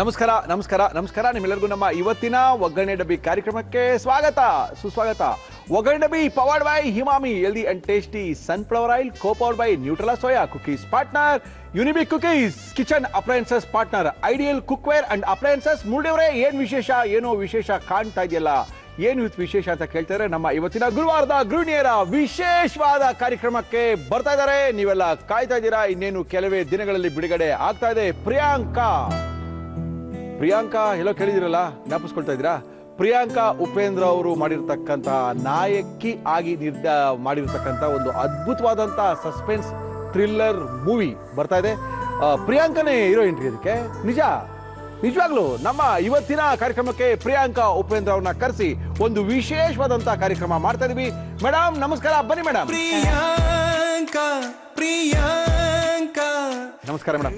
ನಮಸ್ಕಾರ ನಮಸ್ಕಾರ ನಮಸ್ಕಾರ ನಿಮ್ಮೆಲ್ಲರಿಗೂ ನಮ್ಮ ಇವತ್ತಿನ ಒಗ್ಗರಣೆ ಡಬ್ಬಿ ಕಾರ್ಯಕ್ರಮಕ್ಕೆ ಸ್ವಾಗತ ಸುಸ್ವಾಗತ. ಒಗ್ಗರಣೆ ಡಬ್ಬಿ powered by Himami healthy and tasty sunflower oil, co-powered by Nutrela soya cookies partner, Unibic cookies, kitchen appliances partner, Ideal cookware and appliances. ಮುರುಳಿಯವರೇ, ಏನ್ ವಿಶೇಷ? ಏನೋ ವಿಶೇಷ ಕಾಣ್ತಾ ಇದೆಯಲ್ಲ, ಏನು ವಿಶೇಷ ಅಂತ ಕೇಳ್ತಾರೆ. ನಮ್ಮ ಇವತ್ತಿನ ಗುರುವಾರದ ಗೃಹಿಣಿಯರ ವಿಶೇಷವಾದ ಕಾರ್ಯಕ್ರಮಕ್ಕೆ ಬರ್ತಾ ಇದ್ದಾರೆ. ನೀವೆಲ್ಲ ಕಾಯ್ತಾ ಇದ್ದೀರಾ. ಇನ್ನೇನು ಕೆಲವೇ ದಿನಗಳಲ್ಲಿ ಬಿಡುಗಡೆ ಆಗ್ತಾ ಇದೆ ಪ್ರಿಯಾಂಕಾ. ಎಲ್ಲೋ ಕೇಳಿದಿರಲ್ಲ, ಜ್ಞಾಪಿಸ್ಕೊಳ್ತಾ ಇದ್ದೀರಾ? ಪ್ರಿಯಾಂಕಾ ಉಪೇಂದ್ರ ಅವರು ಮಾಡಿರ್ತಕ್ಕಂಥ ನಾಯಕಿ ಆಗಿ ಮಾಡಿರ್ತಕ್ಕಂಥ ಒಂದು ಅದ್ಭುತವಾದಂಥ ಸಸ್ಪೆನ್ಸ್ ಥ್ರಿಲ್ಲರ್ ಮೂವಿ ಬರ್ತಾ ಇದೆ. ಪ್ರಿಯಾಂಕನೇ ಹೀರೋಯಿನ್ ಇದಕ್ಕೆ. ನಿಜವಾಗ್ಲೂ ನಮ್ಮ ಇವತ್ತಿನ ಕಾರ್ಯಕ್ರಮಕ್ಕೆ ಪ್ರಿಯಾಂಕಾ ಉಪೇಂದ್ರ ಅವ್ರನ್ನ ಕರೆಸಿ ಒಂದು ವಿಶೇಷವಾದಂತ ಕಾರ್ಯಕ್ರಮ ಮಾಡ್ತಾ ಇದೀವಿ. ಮೇಡಮ್ ನಮಸ್ಕಾರ, ಬನ್ನಿ ಮೇಡಮ್. ನಮಸ್ಕಾರ ಮೇಡಮ್.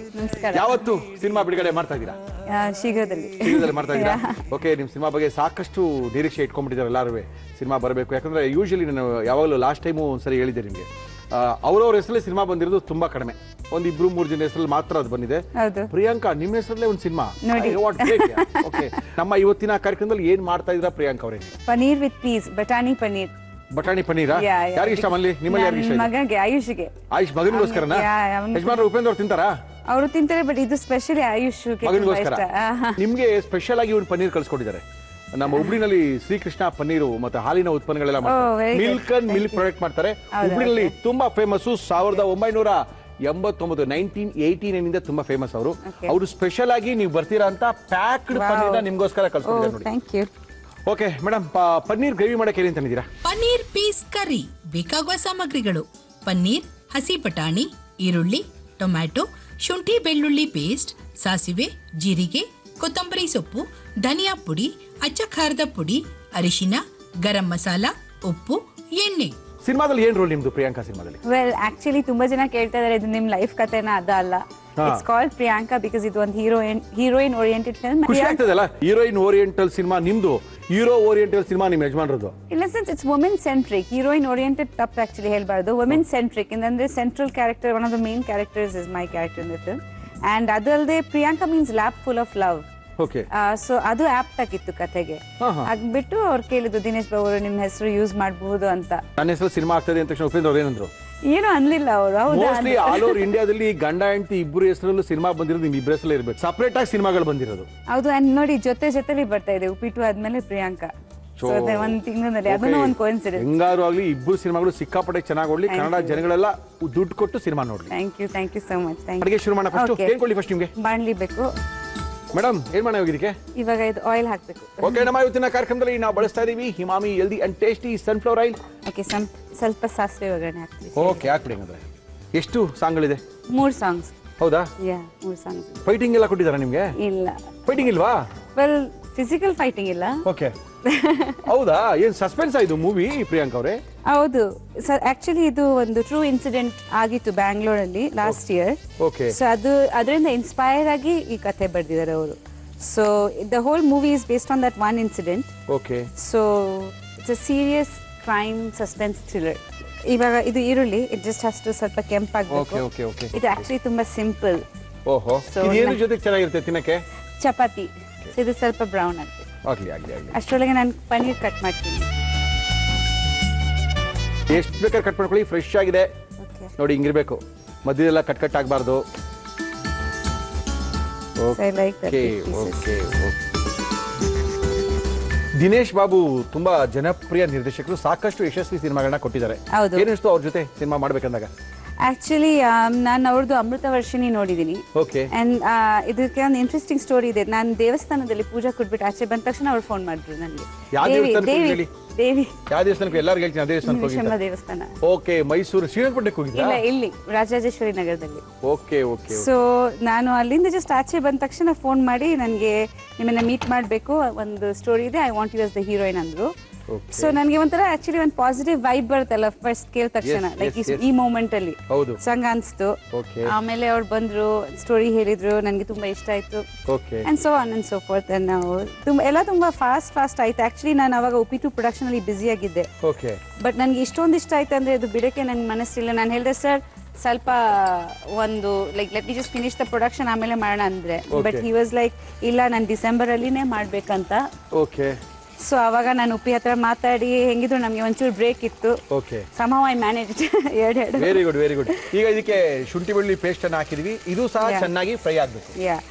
ಯಾವತ್ತು ಸಿನಿಮಾ ಬಿಡುಗಡೆ ಮಾಡ್ತಾ ಇದ್ದೀರಾ? ಶೀಘ್ರದಲ್ಲಿ ಮಾಡ್ತಾ ಇದ್ದೀರಾ? ಓಕೆ, ನಿಮ್ ಸಿನಿಮಾ ಬಗ್ಗೆ ಸಾಕಷ್ಟು ನಿರೀಕ್ಷೆ ಇಟ್ಕೊಂಡ್ಬಿಟ್ಟಿದ್ದಾರೆ ಎಲ್ಲರೂ. ಸಿನಿಮಾ ಬರಬೇಕು, ಯಾಕಂದ್ರೆ ಯೂಶಲಿ ನಾನು ಯಾವಾಗಲೂ ಲಾಸ್ಟ್ ಟೈಮು ಒಂದ್ಸರಿ ಹೇಳಿದ್ದೆ ನಿಮ್ಗೆ, ಅವ್ರವ್ರ ಹೆಸರಲ್ಲಿ ಸಿನಿಮಾ ಬಂದಿರೋದು ತುಂಬಾ ಕಡಿಮೆ. ಒಂದ್ 2-3 ಜನ ಹೆಸರಲ್ಲಿ ಮಾತ್ರ ಅದು ಬಂದಿದೆ. ಪ್ರಿಯಾಂಕಾ ನಿಮ್ಮ ಹೆಸರಲ್ಲೇ ಒಂದು ಸಿನಿಮಾ. ಓಕೆ, ನಮ್ಮ ಇವತ್ತಿನ ಕಾರ್ಯಕ್ರಮದಲ್ಲಿ ಏನ್ ಮಾಡ್ತಾ ಇದ್ದೀರಾ ಪ್ರಿಯಾಂಕಾ ಅವರೇ? ಪನೀರ್ ವಿತ್ ಪೀಸ್, ಬಟಾಣಿ ಪನೀರ್. ಬಟಾಣಿ ಪನೀರಾ? ಯಾರಿಗೆ ಇಷ್ಟ? ನಿಮ್ಮಲ್ಲಿ ಯಾರಿಗೆ ಇಷ್ಟ? ಮಗನಿಗೆ, ಆಯುಷ್ಗೆ. ಆಯುಷ್ ಮಗನಿಗೋಸ್ಕರನಾ? ಯಜಮಾನ್ರು ಉಪೇಂದ್ರ ಅವ್ರು ತಿಂತಾರಾ? ಅವರು ತಿಂತಾರೆ, ಬಟ್ ಇದು ಸ್ಪೆಷಲಿ ಆಯುಷ್ ಮಗನಿಗೋಸ್ಕರ. ನಿಮ್ಗೆ ಸ್ಪೆಷಲ್ ಆಗಿ ಒಂದು ಪನೀರ್ ಕಳ್ಸಿಕೊಟ್ಟಿದ್ದಾರೆ. ನಮ್ಮ ಹುಬ್ಳಿನಲ್ಲಿ ಶ್ರೀಕೃಷ್ಣ ಪನ್ನೀರು ಮತ್ತೆ ಹಾಲಿನ ಉತ್ಪನ್ನಗಳೆಲ್ಲ ಮಾಡ್ತಾರೆ. ಮಿಲ್ಕ್ ಅಂಡ್ ಮಿಲ್ಕ್ ಪ್ರಾಡಕ್ಟ್ ಮಾಡ್ತಾರೆ. ಹುಬ್ಳಿನಲ್ಲಿ ತುಂಬಾ ಫೇಮಸ್. 1989 ಇಂದ ತುಂಬಾ ಫೇಮಸ್ ಅವರು. ಅವರು ಸ್ಪೆಷಲ್ ಆಗಿ ನೀವು ಬರ್ತೀರಾ ಅಂತ ಪ್ಯಾಕ್ಡ್ ಪನ್ನೀರ್ನ ನಿಮ್ಗೋಸ್ಕರ ಕಳ್ಸಿಕೊಟ್ಟಿದ್ದಾರೆ ನೋಡಿ. Thank you. Okay madam, paneer gravy ಮಾಡಕ್ಕೆ ಏನೇನು ತಂದಿದ್ದೀರಾ? ಪನ್ನೀರ್ ಪೀಸ್ ಕರಿ ಬೇಕಾಗುವ ಸಾಮಗ್ರಿಗಳು: ಪನ್ನೀರ್, ಹಸಿ ಬಟಾಣಿ, ಈರುಳ್ಳಿ, ಟೊಮ್ಯಾಟೊ, ಶುಂಠಿ ಬೆಳ್ಳುಳ್ಳಿ ಪೇಸ್ಟ್, ಸಾಸಿವೆ, ಜೀರಿಗೆ, ಕೊತ್ತಂಬರಿ ಸೊಪ್ಪು, ಧನಿಯಾ ಪುಡಿ, ಅಚ್ಚ ಖಾರದ ಪುಡಿ, ಅರಿಶಿನ, ಗರಂ ಮಸಾಲ, ಉಪ್ಪು, ಎಣ್ಣೆ. ಸಿನಿಮಾದಲ್ಲಿ ಏನ್ ರೋಲ್ ನಿಮ್ದು ಪ್ರಿಯಾಂಕಾ ಸಿನಿಮಾದಲ್ಲಿ? ವೆಲ್, ಆಕ್ಚುಲಿ ತುಂಬಾ ಜನ ಕೇಳ್ತಾ ಇದಾರೆ ಇದು ನಿಮ್ ಲೈಫ್ ಕಥೆನ? ಅಲ್ಲ, ಇಟ್ಸ್ ಕಾಲ್ಡ್ ಪ್ರಿಯಾಂಕಾ ಬಿಕಾಸ್ ಇದು ಒಂದು ಹೀರೋಯಿನ್ ಓರಿಯೆಂಟೆಡ್ ಫಿಲ್ಮ್. ಖುಷಿ ಆಗ್ತದಲ್ಲ, ಹೀರೋಯಿನ್ ಓರಿಯೆಂಟಲ್ ಸಿನಿಮಾ ನಿಮ್ದು, ಹೀರೋ ಓರಿಯೆಂಟಲ್ ಸಿನಿಮಾ ನಿಮ್ ಯಜಮಾನ್ರದ್ದು. ಇಲ್ಲ sense it's women centric. Heroine oriented ತಪ್ಪು ಆಕ್ಚುಲಿ ಹೇಳ್ಬಾರ್ದು. ವುಮೆನ್ ಸೆಂಟ್ರಿಕ್ ಅಂದ್ರೆ central character, one of the main characters is my character in the film. And ಅದಲ್ಲದೆ Priyanka means lap full of love. Okay, so ಅದು apt ಆಗಿತ್ತು ಕಥೆಗೆ. ಆಗ್ಬಿಟ್ಟು ಅವ್ರು ಕೇಳಿದ್ರು, ದಿನೇಶ್ ಬಾಬು ಅವರು ನಿಮ್ಮ ಹೆಸರು ಯೂಸ್ ಮಾಡಬಹುದು ಅಂತ. ನನ್ನ ಹೆಸರು ಸಿನಿಮಾ ಆಗ್ತದೆ ಅಂತ ತಕ್ಷಣ ಉಪೇಂದ್ರ ಅವ್ರು ಏನಂದ್ರು? ಏನು ಅನ್ಲಿಲ್ಲ ಅವರು. ಮೋಸ್ಟ್ಲಿ ಆಲ್ ಓವರ್ ಇಂಡಿಯಾದಲ್ಲಿ ಗಂಡ ಹೆಂಡತಿ ಇಬ್ಬರು ಹೆಸರಲ್ಲೂ ಸಿನಿಮಾ ಬಂದಿರೋದು ನಿಮ್ ಇಬ್ಬರ ಹೆಸರಲ್ಲೇ ಇರ್ಬೇಕು. ಸಪರೇಟ್ ಆಗಿ ಸಿನಿಮಾಗಳು ಬಂದಿರೋದು. ಹೌದು, ಅಂಡ್ ನೋಡಿ ಜೊತೆಲಿ ಬರ್ತಾ ಇದೆ ಉಪ್ಪಿಟ್ಟು ಆದ್ಮೇಲೆ ಪ್ರಿಯಾಂಕಾ. ಒಂದ್ ತಿಂಗಳಲ್ಲಿ ಅದನ್ನು ಒಂದು ಕೋಇನ್ಸಿಡೆನ್ಸ್. ಹೆಂಗಾರು ಆಗ್ಲಿ ಇಬ್ಬರು ಸಿನಿಮಾಗಳು ಸಿಕ್ಕಾಪಟ್ಟೆ ಚೆನ್ನಾಗಿ ಓಡ್ಲಿ, ಕನ್ನಡ ಜನಗಳೆಲ್ಲ ದುಡ್ಡು ಕೊಟ್ಟು ಸಿನಿಮಾ ನೋಡ್ಲಿ. Thank you so much. ಅಡಿಗೆ ಶುರು ಮಾಡೋಣ. ಫಸ್ಟ್ ಏನ್ ಕೊಡ್ಲಿ? ಫಸ್ಟ್ ನಿಮ್ಗೆ ಬಾಣ್ಲಿ ಬೇಕು ಮೇಡಮ್. ಏನ್ ಮಾಡೋಣ ಇದಕ್ಕೆ? ಇವಾಗ ಇದು ಆಯಿಲ್ ಹಾಕ್ಬೇಕು. ಓಕೆ, ನಮ್ಮ ಇವತ್ತಿನ ಕಾರ್ಯಕ್ರಮದಲ್ಲಿ ನಾವು ಬಳಸ್ತಾ ಇದೀವಿ Himami healthy and tasty sunflower oil. Okay, ಸ್ವಲ್ಪ ಸಾಸಿವೆ ಒಗ್ಗರಣೆ ಹಾಕ್ತೀವಿ. ಓಕೆ, ಹಾಕ್ಬಿಡಿ. ಅಂದ್ರೆ ಎಷ್ಟು ಸಾಂಗ್ಗಳಿದೆ? 3 ಸಾಂಗ್ಸ್. ಹೌದಾ? 3 ಸಾಂಗ್ಸ್. ಫೈಟಿಂಗ್ ಎಲ್ಲ ಕೊಟ್ಟಿದ್ದಾರಾ ನಿಮ್ಗೆ? ಇಲ್ಲ, ಫೈಟಿಂಗ್ ಇಲ್ವಾ? ವೆಲ್, ಫಿಸಿಕಲ್ ಫೈಟಿಂಗ್ ಇಲ್ಲ. ಓಕೆ, ಹೌದಾ? ಏನ್ ಸಸ್ಪೆನ್ಸ್ ಆಯ್ತು ಮೂವಿ ಪ್ರಿಯಾಂಕಾ ಅವರೇ? ಹೌದು ಸರ್, ಆಕ್ಚುಲಿ ಇದು ಒಂದು ಟ್ರೂ ಇನ್ಸಿಡೆಂಟ್ ಆಗಿತ್ತು ಬ್ಯಾಂಗ್ಳೂರಲ್ಲಿ ಲಾಸ್ಟ್ ಇಯರ್. ಓಕೆ, ಸೊ ಅದರಿಂದ ಇನ್ಸ್ಪೈರ್ ಆಗಿ ಈ ಕಥೆ ಬರೆದಿದ್ದಾರೆ ಅವರು. So the whole movie is based on that one incident. Okay, so it's a serious crime suspense thriller. ಇವಾಗ ಇದು ಈರುಳ್ಳಿ, ಇಟ್ ಜಸ್ಟ್ ಅಷ್ಟು ಸ್ವಲ್ಪ ಕೆಂಪಾಗಬೇಕು. Okay, okay. ಇದು ಆಕ್ಚುಲಿ ತುಂಬಾ ಸಿಂಪಲ್. ಓಹೋ, ಏನು ಜೊತೆಗೆ ಚೆನ್ನಾಗಿರುತ್ತೆ ತಿನ್ನಕ್ಕೆ? ಚಪಾತಿ. ಇದು ಸ್ವಲ್ಪ ಬ್ರೌನ್ ಆಗಬೇಕು. ಆಗ್ಲಿ ಆಗ್ಲಿ ಆಗ್ಲಿ. ಅಷ್ಟರೊಳಗೆ ನಾನು ಪನ್ನೀರ್ ಕಟ್ ಮಾಡ್ತೀನಿ. ಎಷ್ಟು ಬೇಕಾದ್ರೆ ಕಟ್ ಮಾಡ್ಕೊಳ್ಳಿ, ಫ್ರೆಶ್ ಆಗಿದೆ ನೋಡಿ. ಹಿಂಗಿರ್ಬೇಕು, ಮಧ್ಯದೆಲ್ಲ ಕಟ್ ಆಗಬಾರ್ದು. ದಿನೇಶ್ ಬಾಬು ತುಂಬಾ ಜನಪ್ರಿಯ ನಿರ್ದೇಶಕರು, ಸಾಕಷ್ಟು ಯಶಸ್ವಿ ಸಿನಿಮಾಗಳನ್ನ ಕೊಟ್ಟಿದ್ದಾರೆ. ಏನಿಸ್ತು ಅವ್ರ ಜೊತೆ ಸಿನಿಮಾ ಮಾಡ್ಬೇಕಂದಾಗ? ಆಕ್ಚುಲಿ ನಾನು ಅವ್ರದ್ದು ಅಮೃತ ವರ್ಷಿಣಿ ನೋಡಿದೀನಿ. ಅಂಡ್ ಇದಕ್ಕೆ ಒಂದು ಇಂಟ್ರೆಸ್ಟಿಂಗ್ ಸ್ಟೋರಿ ಇದೆ. ನಾನು ದೇವಸ್ಥಾನದಲ್ಲಿ ಪೂಜಾ ಕೊಟ್ಬಿಟ್ಟು ಆಚೆ ಬಂದ ತಕ್ಷಣ ಅವ್ರು ಫೋನ್ ಮಾಡಿದ್ರು ನನಗೆ. ದೇವಿ ಯಾವ ದೇವಸ್ಥಾನಕ್ಕೆ? ಎಲ್ಲರೂ ಹೇಳ್ತೀನಿ ಅದೇ ದೇವಸ್ಥಾನ. ದೇವಸ್ಥಾನ. ಓಕೆ, ಮೈಸೂರು ಶ್ರೀರಂಗಪಟ್ಟಣಕ್ಕೆ ಹೋಗಿದ್ರಾ? ಇಲ್ಲ, ಇಲ್ಲಿ ರಾಜರಾಜೇಶ್ವರಿ ನಗರದಲ್ಲಿ. Okay okay. ಸೊ ನಾನು ಅಲ್ಲಿಂದ ಜಸ್ಟ್ ಆಚೆ ಬಂದ ತಕ್ಷಣ ಫೋನ್ ಮಾಡಿ ನನಗೆ ನಿಮ್ಮನ್ನ ಮೀಟ್ ಮಾಡಬೇಕು, ಒಂದು ಸ್ಟೋರಿ ಇದೆ, I want you as the heroine ಅಂದ್ರು. ಸೊ ನನಗೆ ಒಂಥರ ಆಕ್ಚುಲಿ ಒಂದು ಪಾಸಿಟಿವ್ ವೈಬ್ ಬರುತ್ತಲ್ಲ ಫಸ್ಟ್ ಕೇಳಿದ ತಕ್ಷಣ, ಲೈಕ್ ಈ ಮೂಮೆಂಟ್ ಅಲ್ಲಿ ಸಂಗ ಅನ್ಸ್ತು. ಆಮೇಲೆ ಅವ್ರು ಬಂದ್ರು, ಸ್ಟೋರಿ ಹೇಳಿದ್ರು, ನನಗೆ ತುಂಬಾ ಇಷ್ಟ ಆಯ್ತು. And so on and so fourth. And ನಾವು ಎಲ್ಲ ತುಂಬಾ ಫಾಸ್ಟ್ ಆಯ್ತು. ಆಕ್ಚುಲಿ ನಾನು ಅವಾಗ ಉಪ್ಪಿಟ್ಟು ಪ್ರೊಡಕ್ಷನ್ ಅಲ್ಲಿ ಬ್ಯುಸಿ ಆಗಿದ್ದೆ. ಬಟ್ ನನ್ಗೆ ಇಷ್ಟೊಂದು ಇಷ್ಟ ಆಯ್ತು ಅಂದ್ರೆ ಇದು ಬಿಡಕ್ಕೆ ನನ್ಗೆ ಮನಸ್ಸಿಲ್ಲ. ನಾನು ಹೇಳಿದೆ, ಸರ್ ಸ್ವಲ್ಪ ಒಂದು like let me just finish the production ಆಮೇಲೆ ಮಾಡೋಣ ಅಂದ್ರೆ ಬಟ್ ಹಿ ವಾಸ್ ಲೈಕ್ ಇಲ್ಲ ನಾನು ಡಿಸೆಂಬರ್ ಅಲ್ಲಿನೇ ಮಾಡ್ಬೇಕಂತ. ಓಕೆ. ಸೊ ಅವಾಗ ನಾನು ಉಪ್ಪಿ ಹತ್ರ ಮಾತಾಡಿ ಹೆಂಗಿದ್ರು ನಮಗೆ ಒಂಚೂರು ಬ್ರೇಕ್ ಇತ್ತು. ಓಕೆ. somehow I managed. ಎರಡು ವೆರಿ ಗುಡ್ ವೆರಿ ಗುಡ್. ಈಗ ಇದಕ್ಕೆ ಶುಂಠಿ ಬೆಳ್ಳುಳ್ಳಿ ಪೇಸ್ಟ್ ಅನ್ನು ಹಾಕಿದ್ವಿ, ಇದು ಸಹ ಚೆನ್ನಾಗಿ ಫ್ರೈ ಆಗಬೇಕು.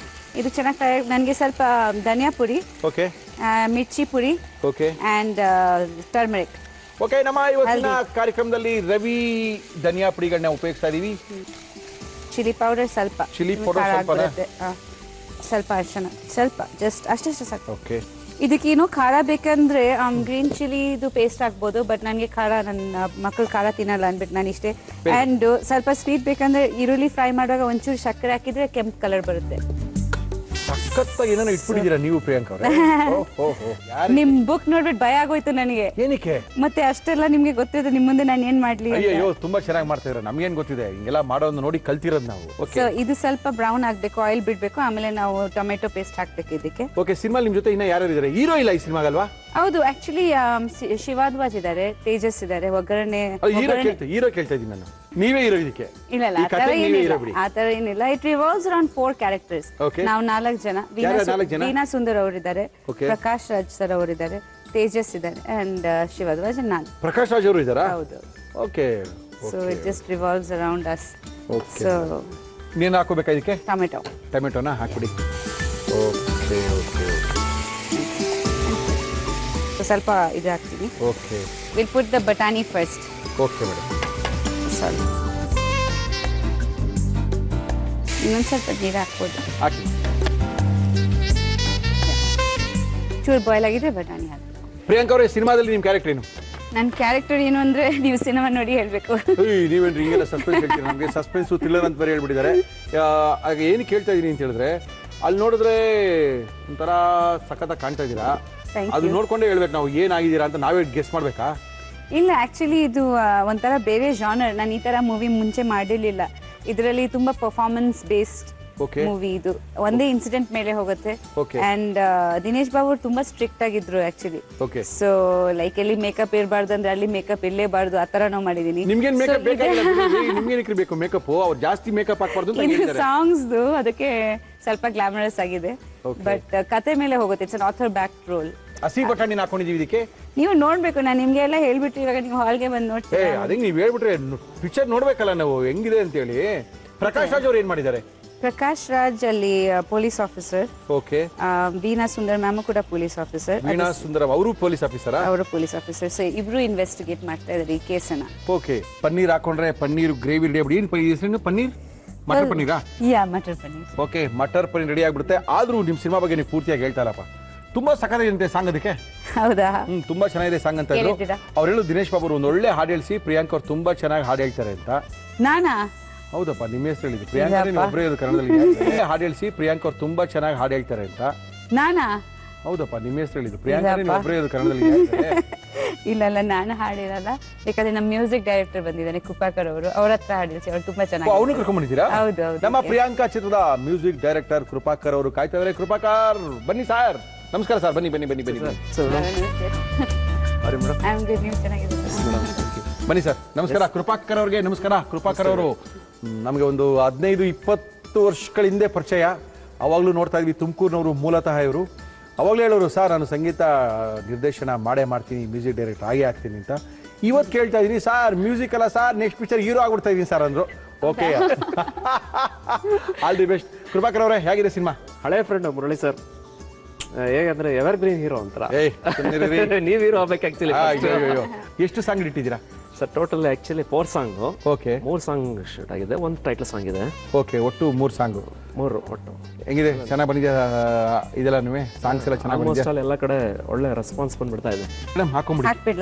ಇದು ಚೆನ್ನಾಗಿ ಫ್ರೈ. ನನಗೆ ಸ್ವಲ್ಪ ಧನಿಯಾ ಪುಡಿ, ಓಕೆ, ಮಿರ್ಚಿ ಪುಡಿ, ಓಕೆ, ಅಂಡ್ ಟರ್ಮರಿಕ್. ಓಕೆ. ನಮ್ಮ ಇವತ್ತಿನ ಕಾರ್ಯಕ್ರಮದಲ್ಲಿ ರವಿ ಧನಿಯಾ ಪುಡಿಗಳನ್ನ ಉಪಯೋಗಿಸ್ತಾ ಇದೀವಿ. ಚಿಲ್ಲಿ ಪೌಡರ್ ಸ್ವಲ್ಪ, ಚಿಲ್ಲಿ ಪೌಡರ್ ಸ್ವಲ್ಪ ಅರಿಶಿನ ಸ್ವಲ್ಪ, ಜಸ್ಟ್ ಅಷ್ಟೇ ಸಾಕು. ಓಕೆ. ಇದಕ್ಕೇನು ಖಾರ ಬೇಕಂದ್ರೆ ಗ್ರೀನ್ ಚಿಲ್ಲಿ ಇದು ಪೇಸ್ಟ್ ಹಾಕ್ಬೋದು, ಬಟ್ ನನಗೆ ಖಾರ, ನನ್ನ ಮಕ್ಕಳು ಖಾರ ತಿನ್ನಲ್ಲ ಅಂದ್ಬಿಟ್ಟು ನಾನು ಇಷ್ಟೇ. ಆ್ಯಂಡ್ ಸ್ವಲ್ಪ ಸ್ವೀಟ್ ಬೇಕಂದ್ರೆ ಈರುಳ್ಳಿ ಫ್ರೈ ಮಾಡುವಾಗ ಒಂಚೂರು ಸಕ್ಕರೆ ಹಾಕಿದ್ರೆ ಕೆಂಪು ಕಲರ್ ಬರುತ್ತೆ. ಸಖತ್ತಾಗಿ ಏನೋ ಇಟ್ಬಿಟ್ಟಿದ್ದೀರಾ ನೀವು ಪ್ರಿಯಾಂಕ ಅವರೇ. ನಿಮ್ ಬುಕ್ ನೋಡ್ಬಿಟ್ಟು ಭಯ ಆಗೋಯ್ತು ನನಗೆ. ಏನಕ್ಕೆ? ಮತ್ತೆ ಅಷ್ಟೆಲ್ಲ ನಿಮ್ಗೆ ಗೊತ್ತಿದೆ, ನಿಮ್ ಮುಂದೆ ನಾನು ಏನ್ ಮಾಡ್ಲಿ? ಅಯ್ಯೋ ತುಂಬಾ ಚೆನ್ನಾಗಿ ಮಾಡ್ತಾ ಇದ್ದಾರೆ, ನಮ್ಗೇನ್ ಗೊತ್ತಿದೆ, ಹಿಂಗೆಲ್ಲ ಮಾಡೋದನ್ನ ನೋಡಿ ಕಲ್ತಿರೋದು ನಾವು. ಸೊ ಇದು ಸ್ವಲ್ಪ ಬ್ರೌನ್ ಆಗ್ಬೇಕು, ಆಯಿಲ್ ಬಿಡ್ಬೇಕು, ಆಮೇಲೆ ನಾವು ಟೊಮೆಟೊ ಪೇಸ್ಟ್ ಹಾಕ್ಬೇಕು ಇದಕ್ಕೆ. ಓಕೆ. ಸಿನಿಮಾ ನಿಮ್ ಜೊತೆ ಇನ್ನ ಯಾರು ಇದ್ದಾರೆ? ಹೀರೋ ಇಲ್ಲ ಈ ಸಿನಿಮಾಗಲ್ವಾ? ಹೌದು, ಆಕ್ಚುಲಿ ಶಿವಾಧ್ವಾಜ್ ಇದ್ದಾರೆ, ತೇಜಸ್ ಇದ್ದಾರೆ, ಒಗ್ಗರಣೆ. ಹೀರೋ ಕೇಳ್ತಾ ಇದ್ದೀನಿ ನಾನು, ನೀವೇ ಹೀರೋ ಇದಕ್ಕೆ? ಇಲ್ಲ ಆ ತರ ಏನಿಲ್ಲ. It revolves around 4 characters. ನಾವು 4 ಜನ. ವೀಣಾ ಸುಂದರ್ ಅವರಿದ್ದಾರೆ, ಪ್ರಕಾಶ್ ರಾಜ್ ಸರ್ ಅವರಿದ್ದಾರೆ, ತೇಜಸ್ ಇದ್ದಾರೆ, ಅಂಡ್ ಶಿವಾಧ್ವಾಜ್ ನಾನು. ಪ್ರಕಾಶ್ ರಾಜ್ ಅವರು ಇದ್ದಾರಾ? ಹೌದು. Okay. So it just revolves around us. So ನೀನು ಹಾಕೋಬೇಕಾ ಇದಕ್ಕೆ? ಟೊಮೆಟೊನ ಹಾಕ್ಬಿಡಿ. Okay okay. ಸ್ವಲ್ಪ ಇದು ಹಾಕ್ತೀನಿ. ಓಕೆ. ವಿಲ್ ಪುಟ್ ದ ಬಟಾಣಿ ಫಸ್ಟ್. Okay madam. ಸಾರಿ, ಇನ್ನೊಂದು ಸ್ವಲ್ಪ ನೀರು ಹಾಕ್ಬೋದು. ಹಾಕಿ. ಚೂರು ಬಾಯ್ಲ್ ಆಗಿದ್ರೆ ಬಟಾಣಿ ಹಾಕಿ. ಪ್ರಿಯಾಂಕ ಅವರೇ, ಸಿನಿಮಾದಲ್ಲಿ ನಿಮ್ಮ ಕ್ಯಾರೆಕ್ಟರ್ ಏನು? ನನ್ನ ಕ್ಯಾರೆಕ್ಟರ್ ಏನು ಅಂದ್ರೆ ನೀವು ಸಿನಿಮಾ ನೋಡಿ ಹೇಳ್ಬೇಕು. ನೀವೇನ್ರಿ ಹಿಂಗೆಲ್ಲ ಸಸ್ಪೆನ್ಸ್ ಹೇಳ್ತೀರಿ? ನಮಗೆ ಸಸ್ಪೆನ್ಸು ಥ್ರಿಲ್ಲರ್ ಅಂತ ಬೇರೆ ಹೇಳ್ಬಿಟ್ಟಿದ್ದಾರೆ. ಆಗ ಏನು ಕೇಳ್ತಾ ಇದೀನಿ ಅಂತ ಹೇಳಿದ್ರೆ, ಅಲ್ಲಿ ನೋಡಿದ್ರೆ ಒಂಥರ ಸಖತ್ತಾಗಿ ಕಾಣ್ತಾ ಇದ್ದೀರಾ, ಅದು ನೋಡ್ಕೊಂಡೇ ಹೇಳ್ಬೇಕು ನಾವು ಏನಾಗಿದ್ದೀರಾ ಅಂತ ನಾವೇ ಗೆಸ್ ಮಾಡ್ಬೇಕಾ? ಇಲ್ಲ, ಆಕ್ಚುಲಿ ಇದು ಒಂಥರ ಬೇರೆ ಜಾನರ್. ನಾನು ಈ ತರ ಮೂವಿ ಮುಂಚೆ ಮಾಡಿರ್ಲಿಲ್ಲ. ಇದರಲ್ಲಿ ತುಂಬಾ ಪರ್ಫಾರ್ಮೆನ್ಸ್ ಬೇಸ್ಡ್ ಮೂವಿ. ಇದು ಒಂದೇ ಇನ್ಸಿಡೆಂಟ್ ಮೇಲೆ ಹೋಗುತ್ತೆ. ಅಂಡ್ ದಿನೇಶ್ ಬಾಬು ಅವ್ರು ತುಂಬಾ ಸ್ಟ್ರಿಕ್ಟ್ ಆಗಿದ್ರು ಆಕ್ಚುಲಿ. ಸೊ ಲೈಕ್ ಎಲ್ಲಿ ಮೇಕಪ್ ಇರಬಾರ್ದು ಅಂದ್ರೆ ಅಲ್ಲಿ ಮೇಕಪ್ ಇರಲೇಬಾರ್ದು, ಆ ತರ ನಾವು ಮಾಡಿದೀನಿ. ಜಾಸ್ತಿ ಮೇಕಪ್ ಹಾಕಬಾರ್ದು ಅಂತ ಸಾಂಗ್ಸ್, ಅದಕ್ಕೆ ಸ್ವಲ್ಪ ಗ್ಲಾಮರಸ್ ಆಗಿದೆ. ಬಟ್ ಕತೆ ಮೇಲೆ ಹೋಗುತ್ತೆ. It's an author back role. ಹಸಿ ಬಟಾಣಿ ಹಾಕೊಂಡಿದೀವಿ ಇದಕ್ಕೆ. ನೀವು ನೋಡ್ಬೇಕು, ನಾನು ನಿಮ್ಗೆ ಎಲ್ಲ ಹೇಳ್ಬಿಟ್ಟು ಇವಾಗ ನೀವು ಹಾಲ್ಗೆ ಬಂದು ನೋಡ್ತೀವಿ. ಅದೇ ನೀವು ಹೇಳ್ಬಿಟ್ರೆ ಪಿಕ್ಚರ್ ನೋಡ್ಬೇಕಲ್ಲ ನಾವು ಹೆಂಗಿದೆ ಅಂತ ಹೇಳಿ. ಪ್ರಕಾಶ್ ರಾಜ್ ಅವ್ರು ಏನ್ ಮಾಡಿದ್ದಾರೆ? ಪ್ರಕಾಶ್ ರಾಜ್ ಅಲ್ಲಿ police officer. Okay. Veena Sundar ma'am ಕೂಡ ಪೊಲೀಸ್ ಆಫೀಸರ್. ವೀಣಾ ಸುಂದರ್ ಅವರು ಪೊಲೀಸ್ ಆಫೀಸರ್. ಅವರು ಪೊಲೀಸ್ ಆಫೀಸರ್. ಸೊ ಇಬ್ರು ಇನ್ವೆಸ್ಟಿಗೇಟ್ ಮಾಡ್ತಾ ಇದ್ದಾರೆ ಈ ಕೇಸನ್ನ. ಓಕೆ. ಪನ್ನೀರ್ ಹಾಕೊಂಡ್ರೆ ಪನ್ನೀರ್ ಗ್ರೇವಿ ರೆಡಿ ಆಗ್ಬಿಡಿ. ಏನು ಪನ್ನೀರ್? ಮಟರ್ ಪನ್ನೀರಾ? ಮಟರ್ ಪನ್ನೀರ್. ಓಕೆ, ಮಟರ್ ಪನ್ನೀರ್ ರೆಡಿ ಆಗ್ಬಿಡುತ್ತೆ. ಆದ್ರೂ ನಿಮ್ ಸಿನಿಮಾ ಬಗ್ಗೆ ನೀವು ಪೂರ್ತಿಯಾಗಿ ಹೇಳ್ತಾ ಇಲ್ಲಪ್ಪ. ತುಂಬಾ ಸಖತ್ತಾಗಿದೆ ಸಾಂಗ್ ಅದಕ್ಕೆ. ಹೌದಾ? ತುಂಬಾ ಚೆನ್ನಾಗಿದೆ ಸಾಂಗ್ ಅಂತ ಹೇಳಿದ್ರು. ಅವ್ರು ಹೇಳು ದಿನೇಶ್ ಬಾಬು ಒಂದು ಒಳ್ಳೆ ಹಾಡು ಹೇಳಿಸಿ, ಪ್ರಿಯಾಂಕ್ ಅವ್ರು ತುಂಬಾ ಚೆನ್ನಾಗಿ ಹಾಡು ಹೇಳ್ತಾರೆ ಅಂತ. ನಾನಾ? ಹೌದಪ್ಪ, ನಿಮ್ಮ ಹೆಸರು ಹೇಳಿದ್ರು. ಪ್ರಿಯಾಂಕ ಒಬ್ಬರೇ ಇರೋದು ಕನ್ನಡದಲ್ಲಿ. ಹಾಡು ಹೇಳಿಸಿ, ಪ್ರಿಯಾಂಕ್ ಅವ್ರು ತುಂಬಾ ಚೆನ್ನಾಗಿ ಹಾಡು ಹೇಳ್ತಾರೆ ಅಂತ. ನಾನಾ? ಹೌದಪ್ಪ, ನಿಮ್ಮ ಹೆಸರು ಹೇಳಿದ್ರು. ಪ್ರಿಯಾಂಕ ಒಬ್ಬರೇ ಇರೋದು ಕನ್ನಡದಲ್ಲಿ. ಇಲ್ಲ, ನಾನು ಹಾಡಿರಲ್ಲ. ಯಾಕಂದ್ರೆ ನಮ್ಮ ಮ್ಯೂಸಿಕ್ ಡೈರೆಕ್ಟರ್ ಬಂದಿದ್ದಾನೆ, ಕೃಪಾಕರ್ ಅವರು. ಅವ್ರ ಹತ್ರ ಹಾಡಿಸಿ, ಅವ್ರು ತುಂಬಾ ಚೆನ್ನಾಗಿ. ಅವ್ನು ಕರ್ಕೊಂಡ್ಬಂದಿದ್ದೀರಾ? ಹೌದು. ನಮ್ಮ ಪ್ರಿಯಾಂಕಾ ಚಿತ್ರದ ಮ್ಯೂಸಿಕ್ ಡೈರೆಕ್ಟರ್ ಕೃಪಾಕರ್ ಅವರು ಕಾಯ್ತಾ ಇದ್ದಾರೆ. ಕೃಪಾಕರ್ ಬನ್ನಿ ಸರ್. ನಮಸ್ಕಾರ ಸರ್, ಬನ್ನಿ ಬನ್ನಿ ಬನ್ನಿ ಬನ್ನಿ ಬನ್ನಿ ಸರ್. ನಮಸ್ಕಾರ ಕೃಪಾಕರ್ ಅವ್ರಿಗೆ. ನಮಸ್ಕಾರ ಕೃಪಾಕರ್ ಅವರು. ನಮಗೆ ಒಂದು 15-20 ವರ್ಷಗಳ ಹಿಂದೆ ಪರಿಚಯ. ಅವಾಗಲೂ ನೋಡ್ತಾ ಇದ್ವಿ, ತುಮಕೂರಿನವರು ಮೂಲತಃ ಇವರು. ಅವಾಗಲೇ ಹೇಳೋರು, ಸರ್ ನಾನು ಸಂಗೀತ ನಿರ್ದೇಶನ ಮಾಡ್ತೀನಿ, ಮ್ಯೂಸಿಕ್ ಡೈರೆಕ್ಟರ್ ಆಗೇ ಆಗ್ತೀನಿ ಅಂತ. ಇವತ್ತು ಕೇಳ್ತಾ ಇದ್ದೀನಿ, ಸರ್ ಮ್ಯೂಸಿಕ್ ಅಲ್ಲ ಸರ್, ನೆಕ್ಸ್ಟ್ ಪಿಕ್ಚರ್ ಹೀರೋ ಆಗ್ಬಿಡ್ತಾ ಇದ್ದೀನಿ ಸರ್ ಅಂದರು. Okay, all the best. Krupakar ಅವರೇ, ಹೇಗಿದೆ ಸಿನಿಮಾ? ಹಳೆ ಫ್ರೆಂಡ್ ಮುರಳಿ ಸರ್, ಹೇಗಂದ್ರೆ ಎವರ್ ಗ್ರೀನ್ ಹೀರೋ ಅಂತಾರ. ನೀವ್ ಹೀರೋ ಆಗ್ಬೇಕು ಆಕ್ಚುಲಿ. ಎಷ್ಟು ಸಾಂಗ್ ಇಟ್ಟಿದ್ದೀರಾ sir? Total actually 4 song. Okay. 3 song shoot ಆಗಿದೆ, 1 ಟೈಟಲ್ ಸಾಂಗ್ ಇದೆ. ಓಕೆ, ಒಟ್ಟು 3 ಸಾಂಗ್. 3 ಒಟ್ಟು. ಹೆಂಗಿದೆ? ಚೆನ್ನಾಗಿ ಬಂದಿದೆ ಇದೆಲ್ಲ? ನೀವೇ ಸಾಂಗ್ಸ್ ಎಲ್ಲ ಚೆನ್ನಾಗಿ ಬಂದಿದೆ? ಎಲ್ಲ ಕಡೆ ಒಳ್ಳೆ ರೆಸ್ಪಾನ್ಸ್ ಬಂದ್ಬಿಡ್ತಾ ಇದೆ. ಮೇಡಮ್ ಹಾಕೊಂಡ್ಬಿಡಿ.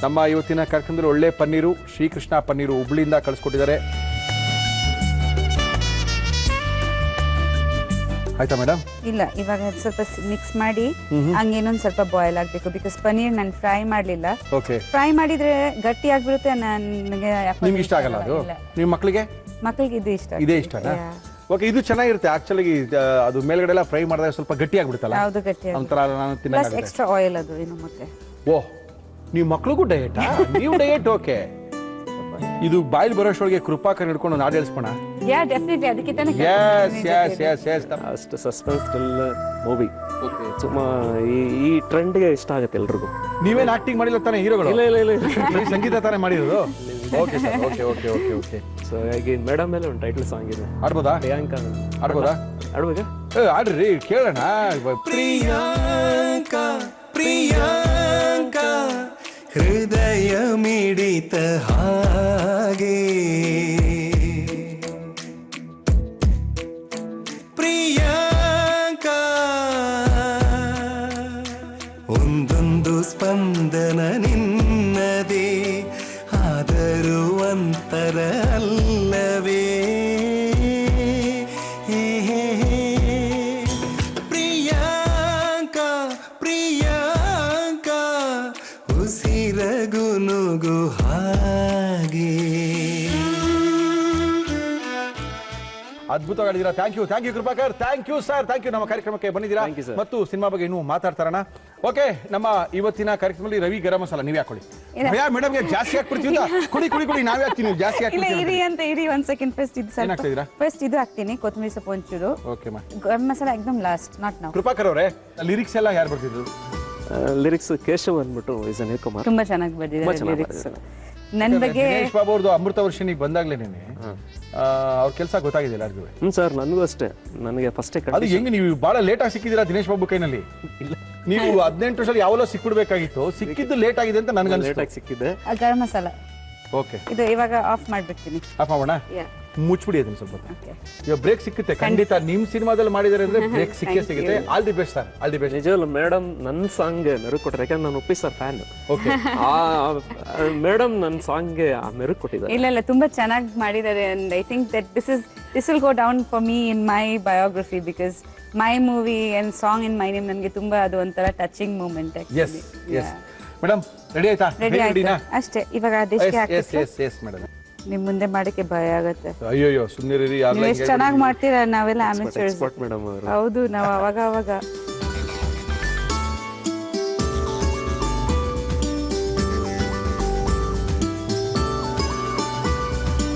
ನಮ್ಮ ಇವತ್ತಿನ ಕಾರ್ಯಕ್ರಮದಲ್ಲಿ ಒಳ್ಳೆ ಪನ್ನೀರು, ಶ್ರೀಕೃಷ್ಣ ಪನ್ನೀರು ಹುಬ್ಳಿಯಿಂದ ಕಳಿಸ್ಕೊಟ್ಟಿದ್ದಾರೆ. ಆಯ್ತಾ ಮೇಡಮ್? ಇಲ್ಲ, ಇವಾಗ ಸ್ವಲ್ಪ ಮಿಕ್ಸ್ ಮಾಡಿ ಹಂಗೇನೊಂದು ಸ್ವಲ್ಪ ಬಾಯ್ಲ್ ಆಗ್ಬೇಕು. ಬಿಕಾಸ್ ಪನ್ನೀರ್ ನಾನು ಫ್ರೈ ಮಾಡ್ಲಿಲ್ಲ. ಓಕೆ. ಫ್ರೈ ಮಾಡಿದ್ರೆ ಗಟ್ಟಿ ಆಗ್ಬಿಡುತ್ತೆ. ನನಗೆ ನಿಮ್ಗೆ ಇಷ್ಟ ಆಗಲ್ಲ ಅದು? ನಿಮ್ಮ ಮಕ್ಕಳಿಗೆ ಇದು ಇಷ್ಟ. ಇದೇ ಇಷ್ಟನಾ? ಓಕೆ, ಇದು ಚೆನ್ನಾಗಿರುತ್ತೆ ಆಕ್ಚುಲಿ. ಅದು ಮೇಲ್ಗಡೆ ಎಲ್ಲ ಫ್ರೈ ಮಾಡಿದಾಗ ಸ್ವಲ್ಪ ಗಟ್ಟಿ ಆಗ್ಬಿಡುತ್ತಲ್ಲ? ಹೌದು, ಗಟ್ಟಿ. ಒಂಥರ ನಾನು ತಿನ್ನಕ್ಕೆ ಎಕ್ಸ್ಟ್ರಾ ಆಯಿಲ್ ಅದು ಏನು ಮತ್ತೆ. ಓಹ್, ನೀವು ಮಕ್ಳಿಗೂ ಡಯಟಾ? ನೀವು ಡಯಟ್? ಓಕೆ. ಇದು ಬಾಯಿಲ್ ಬರೋಷ್ಟೊಳಗೆ ಕೃಪಾಕರ್ ಹಿಡ್ಕೊಂಡು ಒಂದು ಹಾಡು ಹೇಳಿಸ್ಬೋಣ. ಯಾ ಡೆಫಿನೆಟ್ಲಿ ಅದಕ್ಕೆ ತಾನೇ ಎಸ್ ಅಷ್ಟು ಸಸ್ಪೆನ್ಸ್ ಥ್ರಿಲ್ಲರ್ ಮೂವಿ. ಸುಮ್ಮ ಈ ಟ್ರೆಂಡ್ಗೆ ಇಷ್ಟ ಆಗುತ್ತೆ ಎಲ್ರಿಗೂ. ನೀವೇನು ಆಕ್ಟಿಂಗ್ ಮಾಡಿಲ್ಲ ತಾನೇ ಹೀರೋಗಳು? ಇಲ್ಲ ಇಲ್ಲ ಇಲ್ಲ ಬರೀ ಸಂಗೀತ ತಾನೇ ಮಾಡಿರೋದು? Okay sir, okay okay okay okay. So ಹಾಗೆ ಮೇಡಮ್ ಮೇಲೆ ಒಂದು ಟೈಟಲ್ ಸಾಂಗ್ ಇದೆ. ಆಡ್ಬೋದಾ? ಪ್ರಿಯಾಂಕಾ ಆಡ್ಬೋದಾ? ಆಡ್ಬೇಕಾ? ಆಡ್ರಿ ಕೇಳೋಣ. ಪ್ರಿಯಾಂಕಾ ಪ್ರಿಯಾಂಕಾ ಹೃದಯ ಮಿಡಿತ ಹಾಗೆ ಪ್ರಿಯಾಂಕಾ ಒಂದೊಂದು ಸ್ಪಂದನ ನಿನ್ನದೇ ಆದರೂ ಅಂತರ ಅಲ್ಲವೇ ಪ್ರಿಯಾಂಕಾ ಪ್ರಿಯಾಂಕಾ ಉಸಿರಗುನುಗು ಹಾಗೆ. ಅದ್ಭುತವಾಗಿ ಆಡಿದ್ದೀರಾ. Thank you Krupakar. Thank you sir, thank you. ನಮ್ಮ ಕಾರ್ಯಕ್ರಮಕ್ಕೆ ಬಂದಿದ್ದೀರಾ Thank you, sir. ಮತ್ತು ಸಿನಿಮಾ ಬಗ್ಗೆ ಇನ್ನೂ ಮಾತಾಡ್ತಾರಣ. ಓಕೆ, ನಮ್ಮ ಇವತ್ತಿನ ಕಾರ್ಯಕ್ರಮದಲ್ಲಿ ರವಿ ಗರಂ ಮಸಾಲ ನೀವೇ ಹಾಕೊಳ್ಳಿ. ಮೇಡಮ್ಗೆ ಜಾಸ್ತಿ ಹಾಕ್ಬಿಡ್ತೀವಿ. ಕುಡಿ ಕುಡಿ ಕುಡಿ ನಾವೇ ಹಾಕ್ತೀನಿ, ಜಾಸ್ತಿ ಇಲ್ಲ ಹಾಕ್ಬಿಡ್ತೀವಿ. ಇರಿ ಒಂದ್ ಸೆಕೆಂಡ್. ಫಸ್ಟ್ ಇದು ಏನ್ ಹಾಕ್ತಾ ಇದೀರಾ? ಫಸ್ಟ್ ಇದು ಹಾಕ್ತೀನಿ, ಕೊತ್ತಂಬರಿ ಸೊಪ್ಪು ಒಂಚೂರು. ಓಕೆ ಮಾ. ಗರಂ ಮಸಾಲ ಎಕ್ದಮ್ ಲಾಸ್ಟ್, ನಾಟ್ ನೌ. ಕೃಪಾಕರ್ ಅವರೇ, ಲಿರಿಕ್ಸ್ ಎಲ್ಲ ಯಾರು ಬರ್ತಿದ್ರು? ಲಿರಿಕ್ಸ್ ಕೇಶವ್ ಅಂದ್ಬಿಟ್ಟು ಇಸ್ ಅನಿಲ್ ಕುಮಾರ್. ತುಂಬಾ ಚೆನ್ನಾಗಿ ಬರ್ದಿದ್ದಾರೆ ಚೆನ್ನಾಗಿ ಲಿರಿಕ್ಸ್. ನನ್ನ ಬಗ್ಗೆ ದಿನೇಶ್ ಬಾಬು ಅವ್ರದ್ದು ಅಮೃತ ವರ್ಷನಿಗೆ ಬಂದಾಗ್ಲೇನೆ ಅವ್ರ ಕೆಲಸ ಗೊತ್ತಾಗಿದೆ ಎಲ್ಲರಿಗೂ. ಸರ್ ನನಗೂ ಅಷ್ಟೇ. ನನಗೆ ಫಸ್ಟೇ ಅದು ಹೆಂಗೆ ನೀವು ಬಹಳ ಲೇಟ್ ಆಗಿ ಸಿಕ್ಕಿದ್ದೀರಾ ದಿನೇಶ್ ಬಾಬು ಕೈನಲ್ಲಿ? ನೀವು 18 ವರ್ಷದಲ್ಲಿ ಯಾವಲೋ ಸಿಕ್ಬಿಡ್ಬೇಕಾಗಿತ್ತು, ಸಿಕ್ಕಿದ್ದು ಲೇಟ್ ಆಗಿದೆ ಅಂತ ನನಗೆ ಲೇಟ್ ಆಗಿ ಸಿಕ್ಕಿದೆ. ಗರಂ ಮಸಾಲ ಓಕೆ, ಇದು ಇವಾಗ ಆಫ್ ಮಾಡ್ಬಿಡ್ತೀನಿ. ಆಫ್ ಮಾಡೋಣ. ಯಾ ಮುಚ್ಬಿಡಿ ಅದನ್ನ ಸ್ವಲ್ಪ. ಓಕೆ. ಇವಾಗ ಬ್ರೇಕ್ ಸಿಕ್ಕುತ್ತೆ ಖಂಡಿತ. ನಿಮ್ ಸಿನಿಮಾದಲ್ಲಿ ಮಾಡಿದಾರೆ ಅಂದ್ರೆ ಬ್ರೇಕ್ ಸಿಕ್ಕೇ ಸಿಗುತ್ತೆ. All the best sir, all the best. ನಿಜವಲ್ಲ ಮೇಡಮ್ ನನ್ನ ಸಾಂಗ್ಗೆ ಮೆರುಗು ಕೊಟ್ಟರೆ, ಯಾಕಂದ್ರೆ ನಾನು Uppi sir fan. Okay, madam ನನ್ನ ಸಾಂಗ್ಗೆ ಆ ಮೆರುಗು ಕೊಟ್ಟಿದ್ದಾರೆ. ಇಲ್ಲ ತುಂಬಾ ಚೆನ್ನಾಗಿ ಮಾಡಿದ್ದಾರೆ. And I think that this will go down for me in my biography, because my movie and song in my name ನನಗೆ ತುಂಬಾ ಅದು ಒಂಥರ touching moment. Yes yes madam, ready ಆಯ್ತಾ? ರೆಡಿ ಆಯ್ತು ಅಷ್ಟೇ. ಇವಾಗ ಡಿಶ್ಗೆ ಹಾಕಿ ಎಸ್ ಮೇಡಮ್. ನಿಮ್ ಮುಂದೆ ಮಾಡಕ್ಕೆ ಭಯ ಆಗುತ್ತೆ. ಅಯ್ಯೋ ಸುಮ್ಮನಿರಿ. ನೀವು ಎಷ್ಟು ಚೆನ್ನಾಗಿ ಮಾಡ್ತೀರಾ. ನಾವೆಲ್ಲ ಅಮೇಚರ್ಸ್. ಎಕ್ಸ್ಪರ್ಟ್ ಮೇಡಮ್ ಅವರು. ಹೌದು, ನಾವು ಅವಾಗ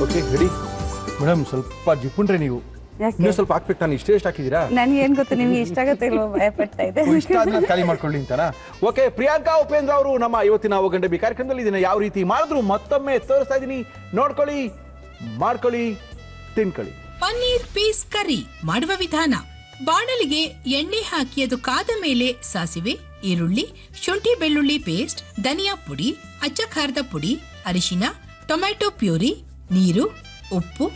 ಓಕೆ ರೆಡಿ ಮೇಡಮ್. ಸ್ವಲ್ಪ ಜಿಪ್ಪುಂಡ್ರೆ ನೀವು ಯಾಕೆ? ಇನ್ನೂ ಸ್ವಲ್ಪ ಹಾಕ್ಬೇಕು. ತಾನು ಇಷ್ಟೇ ಎಷ್ಟು ಹಾಕಿದ್ದೀರಾ? ನನ್ಗೆ ಏನ್ ಗೊತ್ತು ನಿಮ್ಗೆ ಇಷ್ಟ ಆಗುತ್ತೆ ಇಲ್ವೋ, ಭಯ ಪಡ್ತಾ ಇದೆ. ಇಷ್ಟ ಆದ್ಮೇಲೆ ಖಾಲಿ ಮಾಡ್ಕೊಳ್ಳಿ ಅಂತಾನ. ಓಕೆ, ಪ್ರಿಯಾಂಕಾ ಉಪೇಂದ್ರ ಅವರು ನಮ್ಮ ಇವತ್ತಿನ ಒಗಂಡ ಬಿ ಕಾರ್ಯಕ್ರಮದಲ್ಲಿ ಇದನ್ನ ಯಾವ ರೀತಿ ಮಾಡಿದ್ರು ಮತ್ತೊಮ್ಮೆ ತೋರಿಸ್ತಾ ಇದೀನಿ. ನೋಡ್ಕೊಳ್ಳಿ, ಮಾಡ್ಕೊಳ್ಳಿ, ತಿನ್ಕೊಳ್ಳಿ. ಪನ್ನೀರ್ ಪೀಸ್ ಕರಿ ಮಾಡುವ ವಿಧಾನ: ಬಾಣಲಿಗೆ ಎಣ್ಣೆ ಹಾಕಿ ಅದು ಕಾದ ಮೇಲೆ ಸಾಸಿವೆ, ಈರುಳ್ಳಿ, ಶುಂಠಿ ಬೆಳ್ಳುಳ್ಳಿ ಪೇಸ್ಟ್, ಧನಿಯಾ ಪುಡಿ, ಅಚ್ಚ ಖಾರದ ಪುಡಿ, ಅರಿಶಿನ, ಟೊಮ್ಯಾಟೊ ಪ್ಯೂರಿ, ನೀರು, ಉಪ್ಪು,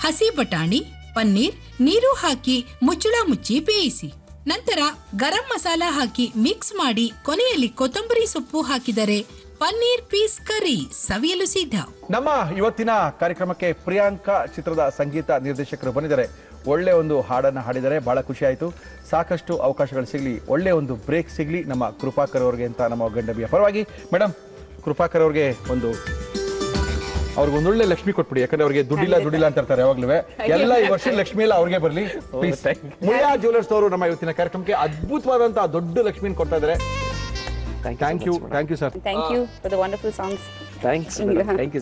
ಹಸಿ ಬಟಾಣಿ, ಪನ್ನೀರ್, ನೀರು ಹಾಕಿ ಮುಚ್ಚಳ ಮುಚ್ಚಿ ಬೇಯಿಸಿ. ನಂತರ ಗರಂ ಮಸಾಲ ಹಾಕಿ ಮಿಕ್ಸ್ ಮಾಡಿ ಕೊನೆಯಲ್ಲಿ ಕೊತ್ತಂಬರಿ ಸೊಪ್ಪು ಹಾಕಿದರೆ ಪನ್ನೀರ್ ಪೀಸ್ ಕರಿ ಸವಿಯಲು ಸಿದ್ಧ. ನಮ್ಮ ಇವತ್ತಿನ ಕಾರ್ಯಕ್ರಮಕ್ಕೆ ಪ್ರಿಯಾಂಕಾ ಚಿತ್ರದ ಸಂಗೀತ ನಿರ್ದೇಶಕರು ಬಂದಿದ್ದಾರೆ. ಒಳ್ಳೆ ಒಂದು ಹಾಡನ್ನು ಹಾಡಿದ್ದಾರೆ, ಬಹಳ ಖುಷಿ ಆಯಿತು. ಸಾಕಷ್ಟು ಅವಕಾಶಗಳು ಸಿಗಲಿ, ಒಳ್ಳೆ ಒಂದು ಬ್ರೇಕ್ ಸಿಗಲಿ ನಮ್ಮ ಕೃಪಾಕರ್ ಅವ್ರಿಗೆ ಅಂತ ನಮ್ಮ ಗಂಡಬಿಯ ಪರವಾಗಿ. ಮೇಡಮ್, ಕೃಪಾಕರ್ ಅವ್ರಿಗೆ ಅವ್ರಿಗೆ ಒಂದೊಳ್ಳೆ ಲಕ್ಷ್ಮಿ ಕೊಟ್ಬಿಡಿ. ಯಾಕಂದ್ರೆ ಅವ್ರಿಗೆ ದುಡ್ಡಿಲ್ಲ ಅಂತ ಇರ್ತಾರೆ ಯಾವಾಗ್ಲೂ. ಎಲ್ಲ ಈ ವರ್ಷ ಲಕ್ಷ್ಮಿ ಎಲ್ಲ ಅವ್ರಿಗೆ ಬರಲಿ. ಮುಳಿಯಾ ಜ್ಯುವೆಲರ್ಸ್ ಅವರು ನಮ್ಮ ಇವತ್ತಿನ ಕಾರ್ಯಕ್ರಮಕ್ಕೆ ಅದ್ಭುತವಾದಂತಹ ದೊಡ್ಡ ಲಕ್ಷ್ಮಿನ ಕೊಡ್ತಾ ಇದ್ದಾರೆ. Thank you sir. Thank you for the wonderful songs. Thanks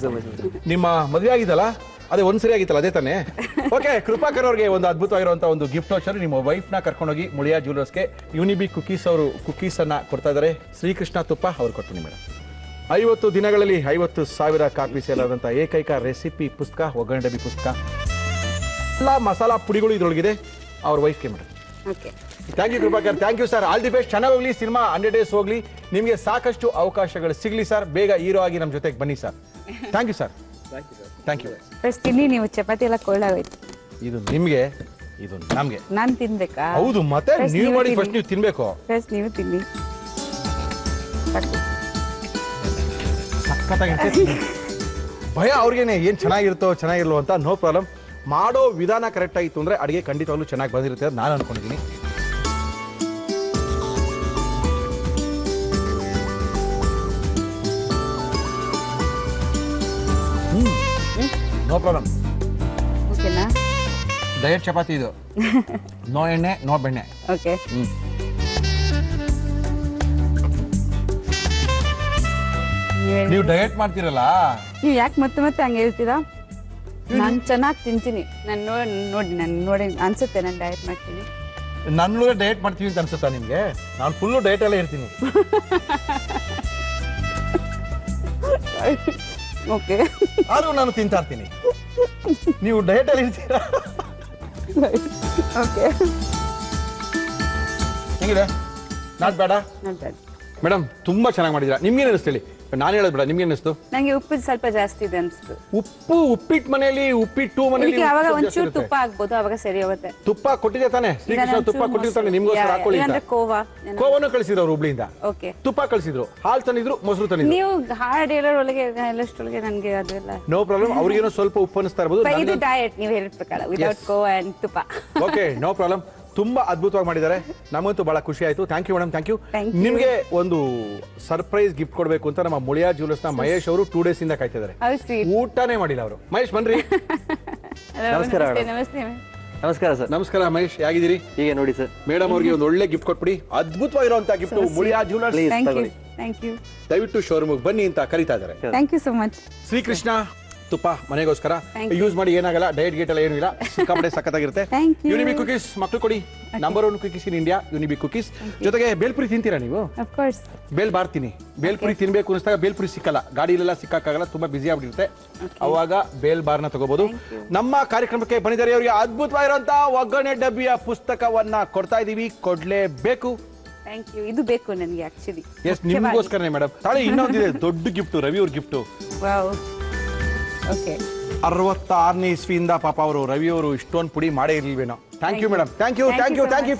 so much. ನಿಮ್ಮ ಮದುವೆ ಆಗಿದ್ದಲ್ಲ, ಅದೇ ಒಂದ್ಸರಿ ಆಗಿತ್ತಲ್ಲ, ಅದೇ ತಾನೇ? ಓಕೆ, ಕೃಪಾಕರ್ ಅವ್ರಿಗೆ ಒಂದು ಅದ್ಭುತವಾಗಿರುವಂತಹ ಒಂದು ಗಿಫ್ಟ್ ವೌಚರ್. ನಿಮ್ಮ ವೈಫ್ ನ ಕರ್ಕೊಂಡೋಗಿ ಮುಳಿಯಾ ಜ್ಯುವೆಲರ್ಸ್ಗೆ ಯುನಿಬಿ ಕುಕೀಸ್ ಅವರು ಕುಕೀಸ್ ಅನ್ನ ಕೊಡ್ತಾ ಇದ್ದಾರೆ. ಶ್ರೀಕೃಷ್ಣ ತುಪ್ಪ ಅವ್ರು ಕೊಡ್ತೀನಿ ಮೇಡಮ್. 50 ದಿನಗಳಲ್ಲಿ 50,000 ಕಾಪಿ ಸೇಲ್ ಆದಂತಹ ಏಕೈಕ ರೆಸಿಪಿ ಪುಸ್ತಕ ಒಗ್ಗರಣೆ ಡಬ್ಬಿ ಪುಸ್ತಕ. ಎಲ್ಲ ಮಸಾಲಾ ಪುಡಿಗಳು ಇದ್ರೊಳಗಿದೆ. ಅವ್ರ ವೈಫ್ಗೆ madam. Okay, thank you Krupakar. Thank you sir. All the best. ಚೆನ್ನಾಗಿ ಹೋಗ್ಲಿ ಸಿನಿಮಾ. 100 ಡೇಸ್ ಹೋಗ್ಲಿ. ನಿಮಗೆ ಸಾಕಷ್ಟು ಅವಕಾಶಗಳು ಸಿಗ್ಲಿ ಸರ್. ಬೇಗ ಹೀರೋ ಆಗಿ ನಮ್ಮ ಜೊತೆಗೆ ಬನ್ನಿ sir. Thank you sir. Thank you. First ತಿನ್ನಿ ನೀವು. ಚಪಾತಿ ಎಲ್ಲ ಕೋಲ್ಡಾಗೋಯ್ತು. ಇದು ನಿಮ್ಗೆ, ಇದು ನಮ್ಗೆ. ನಾನು ತಿನ್ಬೇಕಾ? ಹೌದು, ಮತ್ತೆ First ನೀವು ನೀವು ಮಾಡಿ ತಿನ್ನಿ. ಫಸ್ಟ್ ನೀವು ತಿನ್ಬೇಕು. ಫಸ್ಟ್ ನೀವು ತಿನ್ನಿ. ಸಖತ್ತಾಗಿರುತ್ತೆ. ಭಯ ಅವ್ರಿಗೇನೆ ಏನ್ ಚೆನ್ನಾಗಿಲ್ವೋ ಅಂತ. No problem. ಮಾಡೋ ವಿಧಾನ ಕರೆಕ್ಟ್ ಆಗಿತ್ತು ಅಂದ್ರೆ ಅಡಿಗೆ ಖಂಡಿತವಾಗ್ಲೂ ಚೆನ್ನಾಗಿ ಬಂದಿರುತ್ತೆ ಅಂತ ನಾನು ಅನ್ಕೊಂಡಿದ್ದೀನಿ. No problem. ಓಕೆನಾ? ಡಯಟ್ ಚಪಾತಿ ಇದು. ನೋ ಎಣ್ಣೆ, ನೋ ಬೆಣ್ಣೆ. ನೀವು ಡಯಟ್ ಮಾಡ್ತೀರಲ್ಲ, ನೀವು ಯಾಕೆ ಮತ್ತೆ ಮತ್ತೆ ಹಂಗೆ ಹೇಳ್ತೀರಾ? ನಾನು ಚೆನ್ನಾಗಿ ತಿಂತೀನಿ. ನಾನು ನೋಡಿ ಅನ್ಸುತ್ತೆ ನಾನು ಡಯಟ್ ಮಾಡ್ತೀನಿ. ನನ್ನ ಡಯಟ್ ಮಾಡ್ತೀವಿ ಅಂತ ಅನ್ಸುತ್ತಾ ನಿಮ್ಗೆ? ನಾನು ಫುಲ್ಲು ಡಯಟ್ ಎಲ್ಲ ಇರ್ತೀನಿ. ಓಕೆ, ಆದ್ರೂ ನಾನು ತಿಂತಾ ಇರ್ತೀನಿ. ನೀವು ಡಯಟ್ ಅಲ್ಲಿ ಇರ್ತೀರಾ? ಓಕೆ, ಹೆಂಗಿದೆ? ನಾಟ್ ಬೇಡ ನಾಟ್ ಬ್ಯಾಡ್. ಮೇಡಮ್, ತುಂಬಾ ಚೆನ್ನಾಗಿ ಮಾಡಿದ್ದೀರಾ. ನಿಮ್ಗೇನು ಅನಿಸ್ತು ಹೇಳಿ? ನಾನು ಹೇಳೋದು ಬೇಡ, ನಿಮ್ಗೆ ಅನಿಸ್ತು? ನಂಗೆ ಉಪ್ಪು ಸ್ವಲ್ಪ ಜಾಸ್ತಿ ಇದೆ ಅನ್ಸ್ತು. ಉಪ್ಪಿಟ್ಟು ಮನೆಯಲ್ಲಿ, ಉಪ್ಪಿಟ್ಟು ಮನೆಯಲ್ಲಿ ಇದಕ್ಕೆ ಅವಾಗ ಒಂಚೂರು ತುಪ್ಪ ಹಾಕ್ಬೋದು, ಅವಾಗ ಸರಿ ಹೋಗುತ್ತೆ. ತುಪ್ಪ ಕೊಟ್ಟಿದೆ ತಾನೆ? ಶ್ರೀಕೃಷ್ಣ ತುಪ್ಪ ಕೊಟ್ಟಿರ್ತಾನೆ, ನಿಮ್ಗೋಸ್ಕರ ಹಾಕೊಳ್ಳಿ ಅಂತ. ಕೋವನ್ನು ಕಳಿಸಿದ್ರು ಅವ್ರು ಹುಬ್ಳಿಯಿಂದ. ಓಕೆ, ತುಪ್ಪ ಕಳಿಸಿದ್ರು, ಹಾಲು ತಂದಿದ್ರು, ಮೊಸರು ತಂದಿದ್ರು. ನೀವು ಹಾರ್ಡ್ ಹೇಳೋರೊಳಗೆ ಎಲ್ಲಷ್ಟೊಳಗೆ ನನಗೆ ಅದೆಲ್ಲ ನೋ ಪ್ರಾಬ್ಲಮ್. ಅವ್ರಿಗೇನೋ ಸ್ವಲ್ಪ ಉಪ್ಪು ಅನಿಸ್ತಾ ಇರ್ಬೋದು. ಇದು ಡಯಟ್ ನೀವು ಹೇಳಿದ ಪ್ರಕಾರ ವಿದೌಟ್ ಕೋವಾ ಅಂಡ್ ತುಪ್ಪ. Okay, no problem. ತುಂಬಾ ಅದ್ಭುತವಾಗಿ ಮಾಡಿದ್ದಾರೆ. ನಮಗಂತೂ ಬಹಳ ಖುಷಿ ಆಯ್ತು. Thank you madam, thank you. ನಿಮಗೆ ಒಂದು ಸರ್ಪ್ರೈಸ್ ಗಿಫ್ಟ್ ಕೊಡಬೇಕು ಅಂತ ನಮ್ಮ ಮುಳಿಯಾ ಜ್ಯುವೆಲರ್ಸ್ ನ ಮಹೇಶ್ ಅವರು 2 days ಇಂದ ಕಾಯ್ತಿದ್ದಾರೆ. ಊಟನೇ ಮಾಡಿಲ್ಲ ಅವರು. ಮಹೇಶ್ ಬನ್ರಿ. ನಮಸ್ಕಾರ. ನಮಸ್ತೆ. ನಮಸ್ಕಾರ ಸರ್. ನಮಸ್ಕಾರ ಮಹೇಶ್, ಹೇಗಿದ್ದೀರಿ? ಹೀಗೆ ನೋಡಿ ಸರ್. ಮೇಡಮ್ ಅವ್ರಿಗೆ ಒಂದು ಒಳ್ಳೆ ಗಿಫ್ಟ್ ಕೊಟ್ಬಿಡಿ. ಅದ್ಭುತವಾಗಿರುವಂತ gift Mulia jewellers. Thank you. ದಯವಿಟ್ಟು ಶೋರೂಮ್ ಬನ್ನಿ ಅಂತ ಕರೀತಾ ಇದ್ದಾರೆ. Thank you so much. Shrikrishna ತುಪ್ಪ ಮನೆಗೋಸ್ಕರ ಯೂಸ್ ಮಾಡಿ, ಏನಾಗಲ್ಲ. ಡಯಟ್ ಗೇಟ್ ಎಲ್ಲ ಏನೂ ಇಲ್ಲ, ಸಿಕ್ಕಾಪಟ್ಟೆ ಸಖತ್ತಾಗಿರುತ್ತೆ. ಯುನಿಬಿ ಕುಕೀಸ್ ಮಕ್ಕಳು ಕೊಡಿ. Number 1 cookies in India, Unibic cookies. ಜೊತೆಗೆ ಬೇಲ್ಪುರಿ ತಿಂತೀರಾ ನೀವು? Of course. ಬೇಲ್ ಬಾರ್ತೀನಿ. ಬೇಲ್ಪುರಿ ತಿನ್ಬೇಕು ಅನಿಸಿದಾಗ ಬೇಲ್ಪುರಿ ಸಿಕ್ಕಲ್ಲ, ಗಾಡಿಲೆಲ್ಲ ಸಿಕ್ಕಾಗಲ್ಲ, ತುಂಬಾ ಬಿಸಿ ಆಗ್ಬಿಟ್ಟಿರುತ್ತೆ. ಅವಾಗ ಬೇಲ್ ಬಾರ್ನ ತಗೋಬಹುದು. ನಮ್ಮ ಕಾರ್ಯಕ್ರಮಕ್ಕೆ ಬಂದಿದ್ದಾರೆ ಅವರಿಗೆ ಅದ್ಭುತವಾಗಿರುವಂತಹ ಒಗ್ಗರಣೆ ಡಬ್ಬಿಯ ಪುಸ್ತಕವನ್ನ ಕೊಡ್ತಾ ಇದೀವಿ, ಕೊಡ್ಲೇಬೇಕು. Thank you. ಇದು ಬೇಕು ನನಗೆ ಆಕ್ಚುಲಿ. S, ನಿಮಗೋಸ್ಕರನೇ madam. ತಾಳೆ ಇನ್ನೊಂದಿದೆ ದೊಡ್ಡ ಗಿಫ್ಟ್, ರವಿ ಅವ್ರ ಗಿಫ್ಟ್. ವಾವ್. ಓಕೆ. 66ನೇ ಇಸ್ವಿಯಿಂದ ಪಾಪ ಅವರು ರವಿ ಅವರು ಇಷ್ಟೊಂದು ಪುಡಿ ಮಾಡೇ ಇರ್ಲಿಲ್ವೇನೋ. Thank you madam. Thank you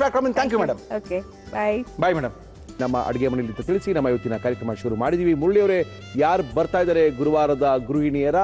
for coming. Thank you madam. Okay, bye. Bye madam. ನಮ್ಮ ಅಡುಗೆ ಮನೆಯಲ್ಲಿ ತಿಳಿಸಿ ನಮ್ಮ ಇವತ್ತಿನ ಕಾರ್ಯಕ್ರಮ ಶುರು ಮಾಡಿದೀವಿ. ಮುರಳಿಯವರೇ, ಯಾರು ಬರ್ತಾ ಇದ್ದಾರೆ ಗುರುವಾರದ ಗೃಹಿಣಿಯರ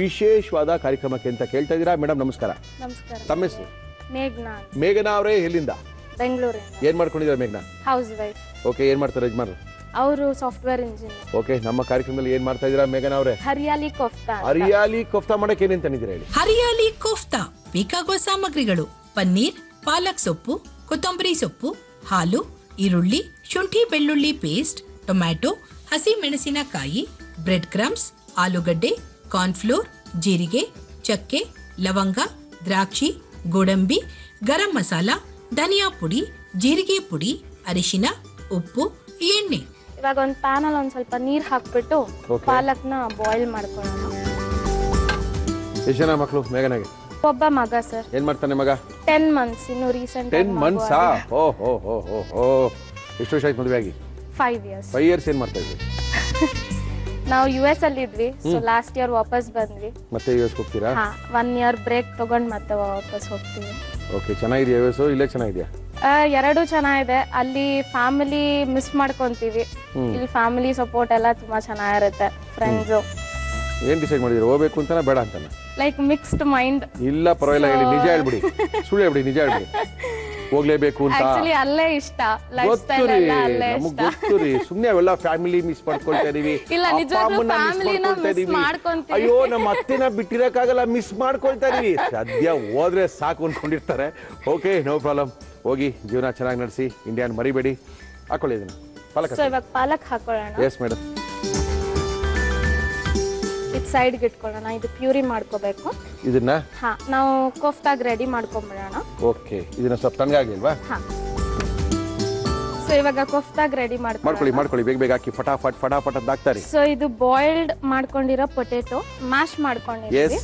ವಿಶೇಷವಾದ ಕಾರ್ಯಕ್ರಮಕ್ಕೆ ಅಂತ ಕೇಳ್ತಾ ಇದ್ದೀರಾ? ಮೇಡಮ್ ನಮಸ್ಕಾರ. ನಮಸ್ಕಾರ. ತಮ್ಮ ಹೆಸರು? ಮೇಘನಾ. ಮೇಘನಾ ಅವರೇ, ಎಲ್ಲಿಂದ? ಬೆಂಗಳೂರಿಂದ. ಏನ್ ಮಾಡ್ಕೊಂಡಿದ್ದೀರಾ ಮೇಘನಾ? House wife. ಓಕೆ, ಏನ್ ಮಾಡ್ತಾರೆ ಯಜಮಾನರು? ಅವರು ಸಾಫ್ಟ್ವೇರ್ ಇಂಜಿನಿಯರ್. ಓಕೆ, ನಮ್ಮ ಕಾರ್ಯಕ್ರಮದಲ್ಲಿ ಏನ್ ಮಾಡ್ತಾ ಇದ್ದೀರಾ ಮೇಘನಾ ಅವರೇ? ಹರಿಯಾಲಿ ಕೋಫ್ತಾ. ಹರಿಯಾಲಿ ಕೋಫ್ತಾ ಮಾಡಕ್ಕೆ ಏನೇನ್ ತಂದಿದ್ದೀರಾ ಹೇಳಿ? ಹರಿಯಾಲಿ ಕೋಫ್ತಾ ಬೇಕಾಗುವ ಸಾಮಗ್ರಿಗಳು: ಪನ್ನೀರ್, ಪಾಲಕ್ ಸೊಪ್ಪು, ಕೊತ್ತಂಬರಿ ಸೊಪ್ಪು, ಹಾಲು, ಈರುಳ್ಳಿ, ಶುಂಠಿ ಬೆಳ್ಳುಳ್ಳಿ ಪೇಸ್ಟ್, ಟೊಮ್ಯಾಟೊ, ಹಸಿ ಮೆಣಸಿನಕಾಯಿ, ಬ್ರೆಡ್ ಕ್ರಮ್ಸ್, ಆಲೂಗಡ್ಡೆ, ಕಾರ್ನ್ಫ್ಲೋರ್, ಜೀರಿಗೆ, ಚಕ್ಕೆ, ಲವಂಗ, ದ್ರಾಕ್ಷಿ, ಗೋಡಂಬಿ, ಗರಂ ಮಸಾಲ, ಧನಿಯಾ ಪುಡಿ, ಜೀರಿಗೆ ಪುಡಿ, ಅರಿಶಿನ, ಉಪ್ಪು, ಎಣ್ಣೆ. ಇವಾಗ ಒಂದು ಪ್ಯಾನ್ ಅಲ್ಲಿ ಒಂದ್ ಸ್ವಲ್ಪ ನೀರ್ ಹಾಕ್ಬಿಟ್ಟು ಪಾಲಕ್ನ ಬಾಯ್ಲ್ ಮಾಡ್ಕೊಳ್ಳೋಣ. ಎಷ್ಟು ಜನ ಮಕ್ಕಳು ಮೇಘನಾಗೆ? ಒಬ್ಬ ಮಗ ಸರ್. ಏನ್ ಮಾಡ್ತಾನೆ ಮಗ? 10 months. ಇನ್ನು ರೀಸೆಂಟ್ 10 months. ಎಷ್ಟು ವರ್ಷ ಆಯ್ತು ಮದುವೆ ಆಗಿ? 5 years. 5 years. ಏನ್ ಮಾಡ್ತಾ ಇದ್ವಿ? ನಾವು US ಅಲ್ಲಿ ಇದ್ವಿ. ಸೊ ಲಾಸ್ಟ್ ಇಯರ್ ವಾಪಸ್ ಬಂದ್ವಿ. ಮತ್ತೆ US ಹೋಗ್ತೀರಾ? ಹಾ, 1 year ಬ್ರೇಕ್ ತಗೊಂಡ್ ಮತ್ತೆ ವಾಪಸ್ ಹೋಗ್ತೀವಿ. ಓಕೆ, ಚೆನ್ನಾಗಿದೆಯಾ US? ಇಲ್ಲೇ ಚೆನ್ನಾಗಿದೆಯಾ? ಎರಡು ಚೆನ್ನಾಗಿದೆ. ಅಲ್ಲಿ ಫ್ಯಾಮಿಲಿ ಮಿಸ್ ಮಾಡ್ಕೊಂತೀವಿ, ಇಲ್ಲಿ ಫ್ಯಾಮಿಲಿ ಸಪೋರ್ಟ್ ಎಲ್ಲ ತುಂಬಾ ಚೆನ್ನಾಗಿರುತ್ತೆ. ಫ್ರೆಂಡ್ಸ್. ಏನ್ ಡಿಸೈಡ್ ಮಾಡಿದಿರಿ, ಹೋಗ್ಬೇಕು ಅಂತಾನ ಬೇಡ ಅಂತಾನ? Like mixed mind. ಇಲ್ಲ ಪರವಾಗಿಲ್ಲ, ಹೇಳಿ, ನಿಜ ಹೇಳ್ಬಿಡಿ, ಸುಳ್ಳು ಹೇಳ್ಬಿಡಿ, ನಿಜ ಹೇಳ್ಬಿಡಿ. ಹೋಗ್ಲೇಬೇಕು ಅಂತ ಆಕ್ಚುಲಿ ಅಲ್ಲೇ ಇಷ್ಟ, ಲೈಫ್ ಸ್ಟೈಲ್ ಎಲ್ಲ ಅಲ್ಲೇ ಇಷ್ಟ. ಗೊತ್ತು ರೀ, ಸುಮ್ನೆ ಅವೆಲ್ಲ ಫ್ಯಾಮಿಲಿ ಮಿಸ್ ಮಾಡ್ಕೊಳ್ತಾ ಇದೀವಿ. ಇಲ್ಲ, ನಿಜವಾಗ್ಲೂ ಫ್ಯಾಮಿಲಿನ ಮಿಸ್ ಮಾಡ್ಕೊಂತೀವಿ. ಅಯ್ಯೋ, ನಮ್ಮ ಅತ್ತೆನ ಬಿಟ್ಟಿರಕ್ಕಾಗಲ್ಲ, ಮಿಸ್ ಮಾಡ್ಕೊಳ್ತಾ ಇದೀವಿ. ಸದ್ಯ ಹೋದ್ರೆ ಸಾಕು ಅನ್ಕೊಂಡಿರ್ತಾರೆ. Okay, no problem. ಹೋಗಿ ಜೀವನ ಚೆನ್ನಾಗಿ ನಡೆಸಿ, ಇಂಡಿಯಾನ್ ಮರಿಬೇಡಿ. ಹಾಕೊಳ್ಳಿ ಇದನ್ನ ಪಾಲಕ್. ಸೊ ಇವಾಗ ಪಾಲಕ್ ಹಾಕೊಳ್ಳೋಣ. Yes madam. ಇದು ಸೈಡ್ಗೆ ಇಟ್ಕೊಳ್ಳೋಣ. ಇದು ಪ್ಯೂರಿ ಮಾಡ್ಕೋಬೇಕು ಇದನ್ನ. ಹಾ, ನಾವು ಕೋಫ್ತಾಗ್ ರೆಡಿ ಮಾಡ್ಕೊಂಡ್ಬಿಡೋಣ. ಓಕೆ, ಇದನ್ನ ಸ್ವಲ್ಪ ತಣ್ಣಗಾಗಿಲ್ವಾ? ಹಾ. ಸೊ ಇವಾಗ ಕೋಫ್ತಾಗ್ ರೆಡಿ ಮಾಡ್ಕೊಳ್ಳಿ, ಬೇಗ ಬೇಗ ಹಾಕಿ, ಫಟಾಫಟ್ ಅಂತ ಹಾಕ್ತಾರೆ. ಸೊ ಇದು ಬಾಯ್ಲ್ಡ್ ಮಾಡ್ಕೊಂಡಿರೋ ಪೊಟೆಟೊ ಮ್ಯಾಶ್ ಮಾಡ್ಕೊಂಡಿದ್ದೀವಿ.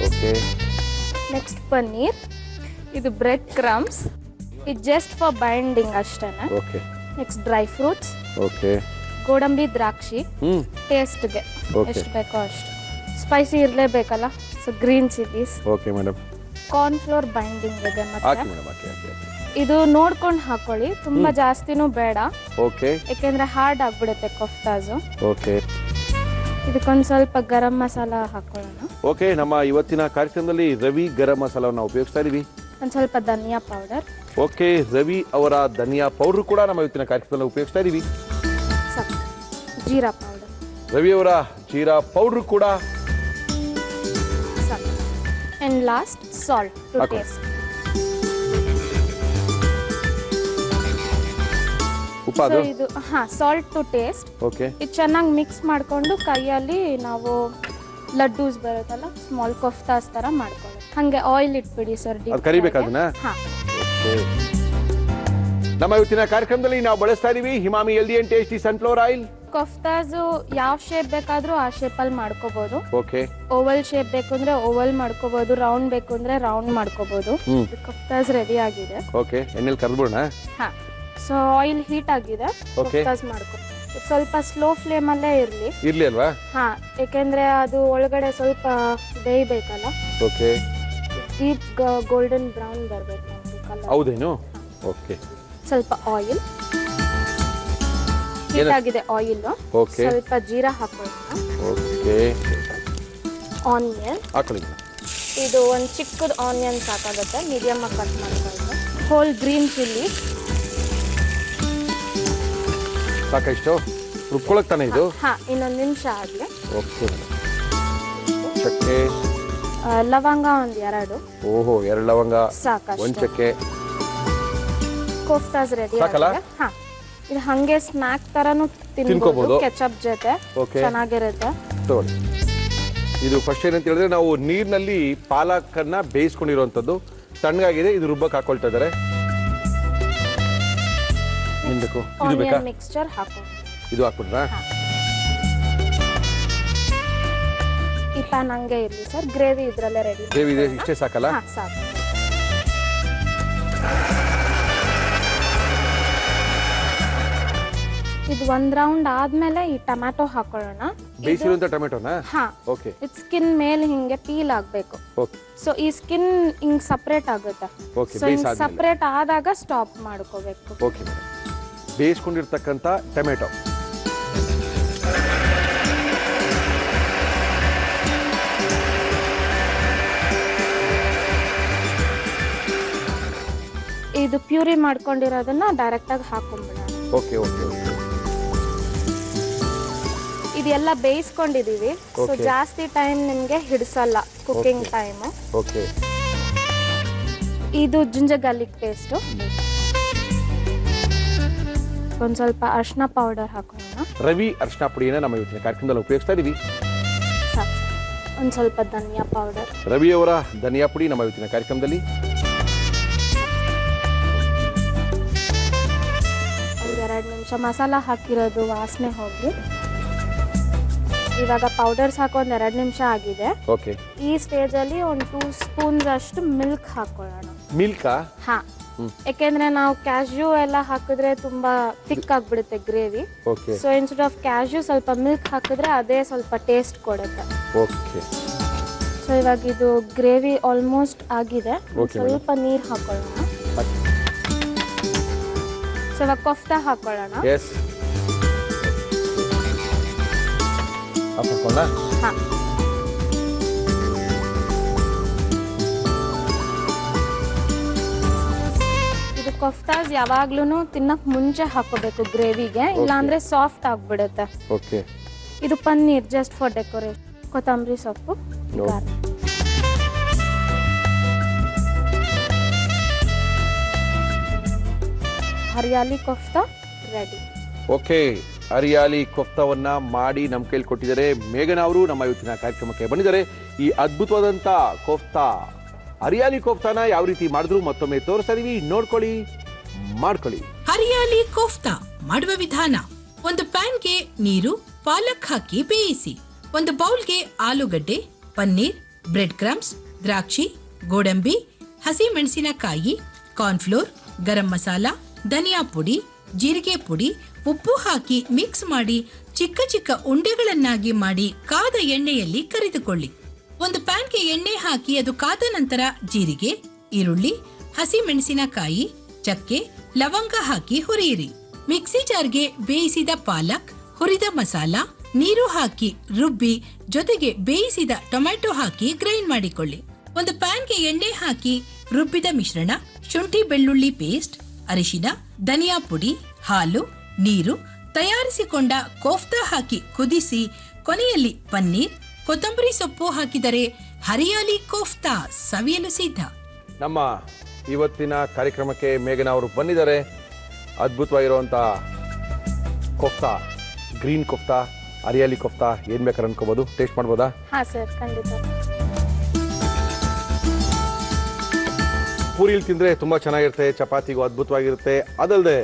ಓಕೆ. ನೆಕ್ಸ್ಟ್ ಪನ್ನೀರ್. ಇದು ಬ್ರೆಡ್ ಕ್ರಮ್ಸ್. ಇದು ಜಸ್ಟ್ ಫಾರ್ ಬೈಂಡಿಂಗ್ ಅಷ್ಟೇನೆ. Okay. Next dry fruits. Okay. ಗೋಡಂಬಿ, ದ್ರಾಕ್ಷಿ, ಟೇಸ್ಟ್ಗೆ ಎಷ್ಟು ಬೇಕೋ ಅಷ್ಟು. ಸ್ಪೈಸಿ ಇರಲೇಬೇಕಲ್ಲ, so green chillies. Okay madam. Cornflour binding ಇದೆ ಮತ್ತೆ. ಹಾಕಿ ಮೇಡಮ್, ಹಾಕಿ. ಇದು ನೋಡ್ಕೊಂಡು ಹಾಕೊಳ್ಳಿ, ತುಂಬಾ ಜಾಸ್ತಿನೂ ಬೇಡ. ಓಕೆ. ಯಾಕೆಂದ್ರೆ ಹಾರ್ಡ್ ಆಗ್ಬಿಡುತ್ತೆ ಕೋಫ್ತಾಸು. ಓಕೆ. ಇದಕ್ಕೊಂದು ಸ್ವಲ್ಪ ಗರಂ ಮಸಾಲ ಹಾಕೊಳ್ಳೋಣ. ಓಕೆ, ನಮ್ಮ ಇವತ್ತಿನ ಕಾರ್ಯಕ್ರಮದಲ್ಲಿ ರವಿ ಗರಂ ಮಸಾಲವನ್ನು ಉಪಯೋಗಿಸ್ತಾ ಇದೀವಿ. ಒಂದು ಸ್ವಲ್ಪ ಧನಿಯಾ ಪೌಡರ್. ಓಕೆ, ರವಿ ಅವರ ಧನಿಯಾ ಪೌಡರ್ ಕೂಡ ನಮ್ಮ ಇವತ್ತಿನ ಕಾರ್ಯಕ್ರಮದಲ್ಲಿ ಉಪಯೋಗಿಸ್ತಾ ಇದೀವಿ. ಜೀರಾ ಪೌಡರ್. ರವಿ ಅವರ ಜೀರಾ ಪೌಡರ್ ಕೂಡ. And last salt to taste. ಉಪ್ಪು ಇದು ಸಾಲ್ಟ್ ಟು ಟೇಸ್ಟ್. ಓಕೆ. ಇದು ಚೆನ್ನಾಗಿ ಮಿಕ್ಸ್ ಮಾಡ್ಕೊಂಡು ಕೈಯಲ್ಲಿ ನಾವು ಲಡ್ಡೂಸ್ ಬರುತ್ತಲ್ಲ ಸ್ಮಾಲ್ ಕೊಫ್ತಾಸ್ ತರ ಮಾಡ್ಕೊಳ್ಳಿ. ಹಂಗೆ ಆಯಿಲ್ ಇಟ್ಬಿಡಿ ಸರ್. ಅದು ಕರಿಬೇಕಾ ಅದನ್ನ? ನಮ್ಮ ಇವತ್ತಿನ ಕಾರ್ಯಕ್ರಮದಲ್ಲಿ ನಾವು ಬಳಸ್ತಾ ಇದೀವಿ Himami healthy and tasty sunflower oil. Koftas ಯಾವ ಶೇಪ್ ಬೇಕಾದ್ರೂ ಆ ಶೇಪ್ ಅಲ್ಲಿ ಮಾಡ್ಕೋಬಹುದು. ಓಕೆ. ಓವಲ್ ಶೇಪ್ ಬೇಕು ಅಂದ್ರೆ ಓವಲ್ ಮಾಡ್ಕೋಬಹುದು, ರೌಂಡ್ ಬೇಕು ಅಂದ್ರೆ ರೌಂಡ್ ಮಾಡ್ಕೋಬಹುದು. ಕೊಫ್ತಾಸ್ ರೆಡಿ ಆಗಿದೆ. ಓಕೆ. ಎಣ್ಣೆಲಿ ಕರ್ದ್ಬಿಡೋಣ. ಸೊ ಆಯಿಲ್ ಹೀಟ್ ಆಗಿದೆ. ಕೊಫ್ತಾಸ್ ಮಾಡ್ಕೊ ಸ್ವಲ್ಪ ಸ್ಲೋ ಫ್ಲೇಮ್ ಅಲ್ಲೇ ಇರ್ಲಿ ಅಲ್ವಾ? ಯಾಕೆಂದ್ರೆ ಅದು ಒಳಗಡೆ ಸ್ವಲ್ಪ ಬೇಯಬೇಕಲ್ಲ. ಓಕೆ. ಡೀಪ್ ಗೋಲ್ಡನ್ ಬ್ರೌನ್ ಬರಬೇಕು. ಹೌದೇನು? ಓಕೆ. ಸ್ವಲ್ಪ ಆಯಿಲ್ ಹೀಟ್ ಆಗಿದೆ. ಆಯಿಲ್ ಸ್ವಲ್ಪ ಜೀರಾ ಹಾಕೊಳ್ಳೋಣ. ಓಕೆ. ಆನಿಯನ್ ಹಾಕೊಳ್ಳಿ. ಇದು ಒಂದು ಚಿಕ್ಕದ ಆನಿಯನ್ ಸಾಕಾಗುತ್ತೆ, ಮೀಡಿಯಮ್ ಆಗಿ ಕಟ್ ಮಾಡ್ಕೊಳ್ಳೋಣ. ಹೋಲ್ ಗ್ರೀನ್ ಚಿಲ್ಲಿ ಸಾಕಷ್ಟು ರುಬ್ಕೊಳಕ್ ತಾನೆ ಇದು? ಇನ್ನೊಂದು ನಿಮಿಷ ಆಗಲಿ. ಓಕೆ. ಚಕ್ಕೆ ಲವಂಗ ಒಂದು 2. ಓಹೋ, 2 ಲವಂಗ ಸಾಕಷ್ಟು. 1 ಚಕ್ಕೆ. ಕೋಫ್ತಾಸ್ ರೆಡಿ ಆಗಿದೆ. ಇದು ಹಂಗೆ ಸ್ನಾಕ್ ತರನು ತಿನ್ಬಹುದು ಕೆಚಪ್ ಜೊತೆ. ಚೆನ್ನಾಗಿರುತ್ತೆ. ತಗೊಳ್ಳಿ. ಇದು ಫಸ್ಟ್ ಏನಂತ ಹೇಳಿದ್ರೆ ನಾವು ನೀರಿನಲ್ಲಿ ಪಾಲಕನ್ನ ಬೇಯಿಸ್ಕೊಂಡಿರುವಂತದ್ದು ತಣ್ಣಗಾಗಿದೆ. ಇದು ರುಬ್ಬಕ್ಕೆ ಹಾಕೊಳ್ತಾ ಇದ್ದಾರೆ. ಆನಿಯನ್ ಮಿಕ್ಸ್ಚರ್ ಹಾಕೊಂಡು ಇದು ಹಾಕ್ಬಿಟ್ರಾ? ಈ ಪ್ಯಾನ್ ಹಂಗೆ ಇರಲಿ ಸರ್. ಗ್ರೇವಿ ಇದ್ರಲ್ಲೇ ರೆಡಿ. ಗ್ರೇವಿ ಇದೆ, ಇಷ್ಟೇ ಸಾಕಲ್ಲ? ಸಾಕು. ಇದು 1 ರೌಂಡ್ ಆದ್ಮೇಲೆ ಈ ಟೊಮ್ಯಾಟೊ ಹಾಕೊಳ್ಳೋಣ. ಬೇಯಿಸಿರುವಂತ ಟೊಮ್ಯಾಟೋನಾ? ಓಕೆ. ಇದು ಸ್ಕಿನ್ ಮೇಲೆ ಹಿಂಗೆ ಪೀಲ್ ಆಗ್ಬೇಕು. ಓಕೆ. ಸೊ ಈ ಸ್ಕಿನ್ ಹಿಂಗ್ ಸಪರೇಟ್ ಆಗುತ್ತೆ. ಓಕೆ. ಸೊ ಹಿಂಗ್ ಸಪರೇಟ್ ಆದಾಗ ಸ್ಟಾಪ್ ಮಾಡ್ಕೋಬೇಕು. ಓಕೆ. ಬೇಯಿಸ್ಕೊಂಡಿರ್ತಕ್ಕಂಥ ಟೊಮ್ಯಾಟೊ ಇದು ಪ್ಯೂರಿ ಮಾಡ್ಕೊಂಡಿರೋದನ್ನ ಡೈರೆಕ್ಟ್ ಆಗಿ ಹಾಕೊಂಡ್ಬಿಡೋಣ. ಓಕೆ. ಓಕೆ. ಓಕೆ. ಇದೆಲ್ಲ ಬೇಯಿಸ್ಕೊಂಡಿದೀವಿ. ಸೊ ಜಾಸ್ತಿ ಟೈಮ್ ನಿಮ್ಗೆ ಹಿಡಿಸಲ್ಲ ಕುಕಿಂಗ್ ಟೈಮ್. ಓಕೆ. ಇದು ಜಿಂಜರ್ ಗಾರ್ಲಿಕ್ ಪೇಸ್ಟ್. ಒಂದ್ ಸ್ವಲ್ಪ ಅರಿಶಿನ ಪೌಡರ್ ಹಾಕೋಣ. ರವಿ ಅರಿಶಿನ ಪುಡಿಯನ್ನ ನಮ್ಮ ಇವತ್ತಿನ ಕಾರ್ಯಕ್ರಮದಲ್ಲಿ ಉಪಯೋಗಿಸ್ತಾ ಇದೀವಿ. ಒಂದ್ ಸ್ವಲ್ಪ ಧನಿಯಾ ಪೌಡರ್. ರವಿ ಅವರ ಧನಿಯಾ ಪುಡಿ ನಮ್ಮ ಇವತ್ತಿನ ಕಾರ್ಯಕ್ರಮದಲ್ಲಿ. ಒಂದ್ 2 ನಿಮಿಷ ಮಸಾಲ ಹಾಕಿರೋದು ವಾಸನೆ ಹೋಗಿ. ಇವಾಗ ಪೌಡರ್ಸ್ ಹಾಕೊಂಡ್ 2 ನಿಮಿಷ ಆಗಿದೆ. ಓಕೆ. ಈ ಸ್ಟೇಜ್ ಅಲ್ಲಿ ಒಂದು 2 ಸ್ಪೂನ್ಸ್ ಅಷ್ಟು ಮಿಲ್ಕ್ ಹಾಕೊಳ್ಳೋಣ. ಮಿಲ್ಕಾ? ಯಾಕೆಂದ್ರೆ ನಾವು ಕ್ಯಾಶ್ಯೂ ಎಲ್ಲ ಹಾಕಿದ್ರೆ ತುಂಬಾ ಥಿಕ್ ಆಗ್ಬಿಡುತ್ತೆ gravy. So instead of cashew ಸ್ವಲ್ಪ ಮಿಲ್ಕ್ ಹಾಕಿದ್ರೆ ಅದೇ ಸ್ವಲ್ಪ ಟೇಸ್ಟ್ ಕೊಡುತ್ತೆ. ಓಕೆ. ಸೊ ಇವಾಗ ಇದು ಗ್ರೇವಿ ಆಲ್ಮೋಸ್ಟ್ ಆಗಿದೆ. ಸ್ವಲ್ಪ ನೀರು ಹಾಕೊಳ್ಳೋಣ. ಸೊ ಇವಾಗ ಕೊಫ್ತಾ ಹಾಕೊಳ್ಳೋಣ. ಇದು ಕೊಫ್ತಾಸ್ ಯಾವಾಗ್ಲೂ ತಿನ್ನಕ್ ಮುಂಚೆ ಹಾಕೋಬೇಕು ಗ್ರೇವಿಗೆ, ಇಲ್ಲಾಂದ್ರೆ ಸಾಫ್ಟ್ ಆಗ್ಬಿಡುತ್ತೆ. ಓಕೆ. ಇದು ಪನ್ನೀರ್ ಜಸ್ಟ್ ಫಾರ್ ಡೆಕೋರೇಷನ್. ಕೊತ್ತಂಬರಿ ಸೊಪ್ಪು, ಹರಿಯಾಲಿ ಕೊಫ್ತಾ ರೆಡಿ. ಓಕೆ. ಹರಿಯಾಲಿ ಕೊಫ್ತಾವನ್ನ ಮಾಡಿ ನಮ್ಮ ಕೈಲಿ ಕೊಟ್ಟಿದ್ದಾರೆ ಮೇಘನಾ ಅವರು. ನಮ್ಮ ಇವತ್ತಿನ ಕಾರ್ಯಕ್ರಮಕ್ಕೆ ಬಂದಿದ್ದಾರೆ. ಈ ಅದ್ಭುತವಾದಂತ ಕೋಫ್ತಾ ಹರಿಯಾಲಿ ಕೋಫ್ತಾನ ಯಾವ ರೀತಿ ಮಾಡಿದ್ರು ಮತ್ತೊಮ್ಮೆ ತೋರಿಸ್ತಾ ಇದೀವಿ. ನೋಡ್ಕೊಳ್ಳಿ, ಮಾಡ್ಕೊಳ್ಳಿ. ಹರಿಯಾಲಿ ಕೋಫ್ತಾ ಮಾಡುವ ವಿಧಾನ: ಒಂದು ಪ್ಯಾನ್ಗೆ ನೀರು, ಪಾಲಕ್ ಹಾಕಿ ಬೇಯಿಸಿ. ಒಂದು ಬೌಲ್ಗೆ ಆಲೂಗಡ್ಡೆ, ಪನ್ನೀರ್, ಬ್ರೆಡ್ ಕ್ರಮ್ಸ್, ದ್ರಾಕ್ಷಿ, ಗೋಡಂಬಿ, ಹಸಿ ಮೆಣಸಿನಕಾಯಿ, ಕಾರ್ನ್ಫ್ಲೋರ್, ಗರಂ ಮಸಾಲ, ಧನಿಯಾ ಪುಡಿ, ಜೀರಿಗೆ ಪುಡಿ, ಉಪ್ಪು ಹಾಕಿ ಮಿಕ್ಸ್ ಮಾಡಿ ಚಿಕ್ಕ ಚಿಕ್ಕ ಉಂಡೆಗಳನ್ನಾಗಿ ಮಾಡಿ ಕಾದ ಎಣ್ಣೆಯಲ್ಲಿ ಕರಿದುಕೊಳ್ಳಿ. ಒಂದು ಪ್ಯಾನ್ಗೆ ಎಣ್ಣೆ ಹಾಕಿ ಅದು ಕಾದ ನಂತರ ಜೀರಿಗೆ, ಈರುಳ್ಳಿ, ಹಸಿ ಮೆಣಸಿನಕಾಯಿ, ಚಕ್ಕೆ, ಲವಂಗ ಹಾಕಿ ಹುರಿಯಿರಿ. ಮಿಕ್ಸಿ ಜಾರ್ಗೆ ಬೇಯಿಸಿದ ಪಾಲಕ್, ಹುರಿದ ಮಸಾಲ, ನೀರು ಹಾಕಿ ರುಬ್ಬಿ ಜೊತೆಗೆ ಬೇಯಿಸಿದ ಟೊಮ್ಯಾಟೊ ಹಾಕಿ ಗ್ರೈಂಡ್ ಮಾಡಿಕೊಳ್ಳಿ. ಒಂದು ಪ್ಯಾನ್ಗೆ ಎಣ್ಣೆ ಹಾಕಿ ರುಬ್ಬಿದ ಮಿಶ್ರಣ, ಶುಂಠಿ ಬೆಳ್ಳುಳ್ಳಿ ಪೇಸ್ಟ್, ಅರಿಶಿನ, ಧನಿಯಾ ಪುಡಿ, ಹಾಲು, ನೀರು, ತಯಾರಿಸಿಕೊಂಡ ಕೋಫ್ತಾ ಹಾಕಿ ಕುದಿಸಿ ಕೊನೆಯಲ್ಲಿ ಪನ್ನೀರ್, ಕೊತ್ತಂಬರಿ ಸೊಪ್ಪು ಹಾಕಿದರೆ ಹರಿಯಾಲಿ ಕೋಫ್ತಾ ಸವಿಯಲು ಸಿದ್ಧ. ನಮ್ಮ ಇವತ್ತಿನ ಕಾರ್ಯಕ್ರಮಕ್ಕೆ ಮೇಘನಾ ಅವರು ಬಂದಿದ್ದಾರೆ. ಅದ್ಭುತವಾಗಿರುವಂತಹ ಕೋಫ್ತಾ, ಗ್ರೀನ್ ಕೋಫ್ತಾ, ಹರಿಯಾಲಿ ಕೋಫ್ತಾ ಏನು ಬೇಕಾದ್ರೆ ಅನ್ಕೋಬೋದು. ಟೇಸ್ಟ್ ಮಾಡ್ಬೋದಾ? ಹಾಂ ಸರ್, ಖಂಡಿತ. ಪೂರಿಲಿ ತಿಂದರೆ ತುಂಬ ಚೆನ್ನಾಗಿರುತ್ತೆ, ಚಪಾತಿಗೂ ಅದ್ಭುತವಾಗಿರುತ್ತೆ. ಅದಲ್ಲದೆ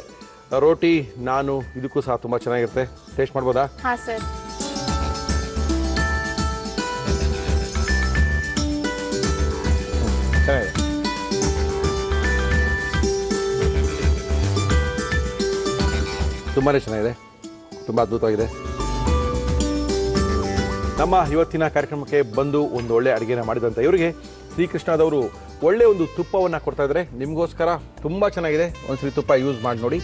ರೋಟಿ, ನಾನು ಇದಕ್ಕೂ ಸಹ ತುಂಬ ಚೆನ್ನಾಗಿರುತ್ತೆ. ಟೇಸ್ಟ್ ಮಾಡ್ಬೋದಾ? ಹಾಂ ಸರ್. ಚೆನ್ನಾಗಿದೆ. ತುಂಬಾ ಚೆನ್ನಾಗಿದೆ, ತುಂಬ ಅದ್ಭುತವಾಗಿದೆ. ನಮ್ಮ ಇವತ್ತಿನ ಕಾರ್ಯಕ್ರಮಕ್ಕೆ ಬಂದು ಒಂದು ಒಳ್ಳೆ ಅಡುಗೆನ ಮಾಡಿದಂಥ ಇವರಿಗೆ ಶ್ರೀಕೃಷ್ಣದವರು ಒಳ್ಳೆ ಒಂದು ತುಪ್ಪವನ್ನು ಕೊಡ್ತಾ ಇದ್ದಾರೆ. ನಿಮಗೋಸ್ಕರ ತುಂಬ ಚೆನ್ನಾಗಿದೆ, ಒಂದ್ಸರಿ ತುಪ್ಪ ಯೂಸ್ ಮಾಡಿ ನೋಡಿ.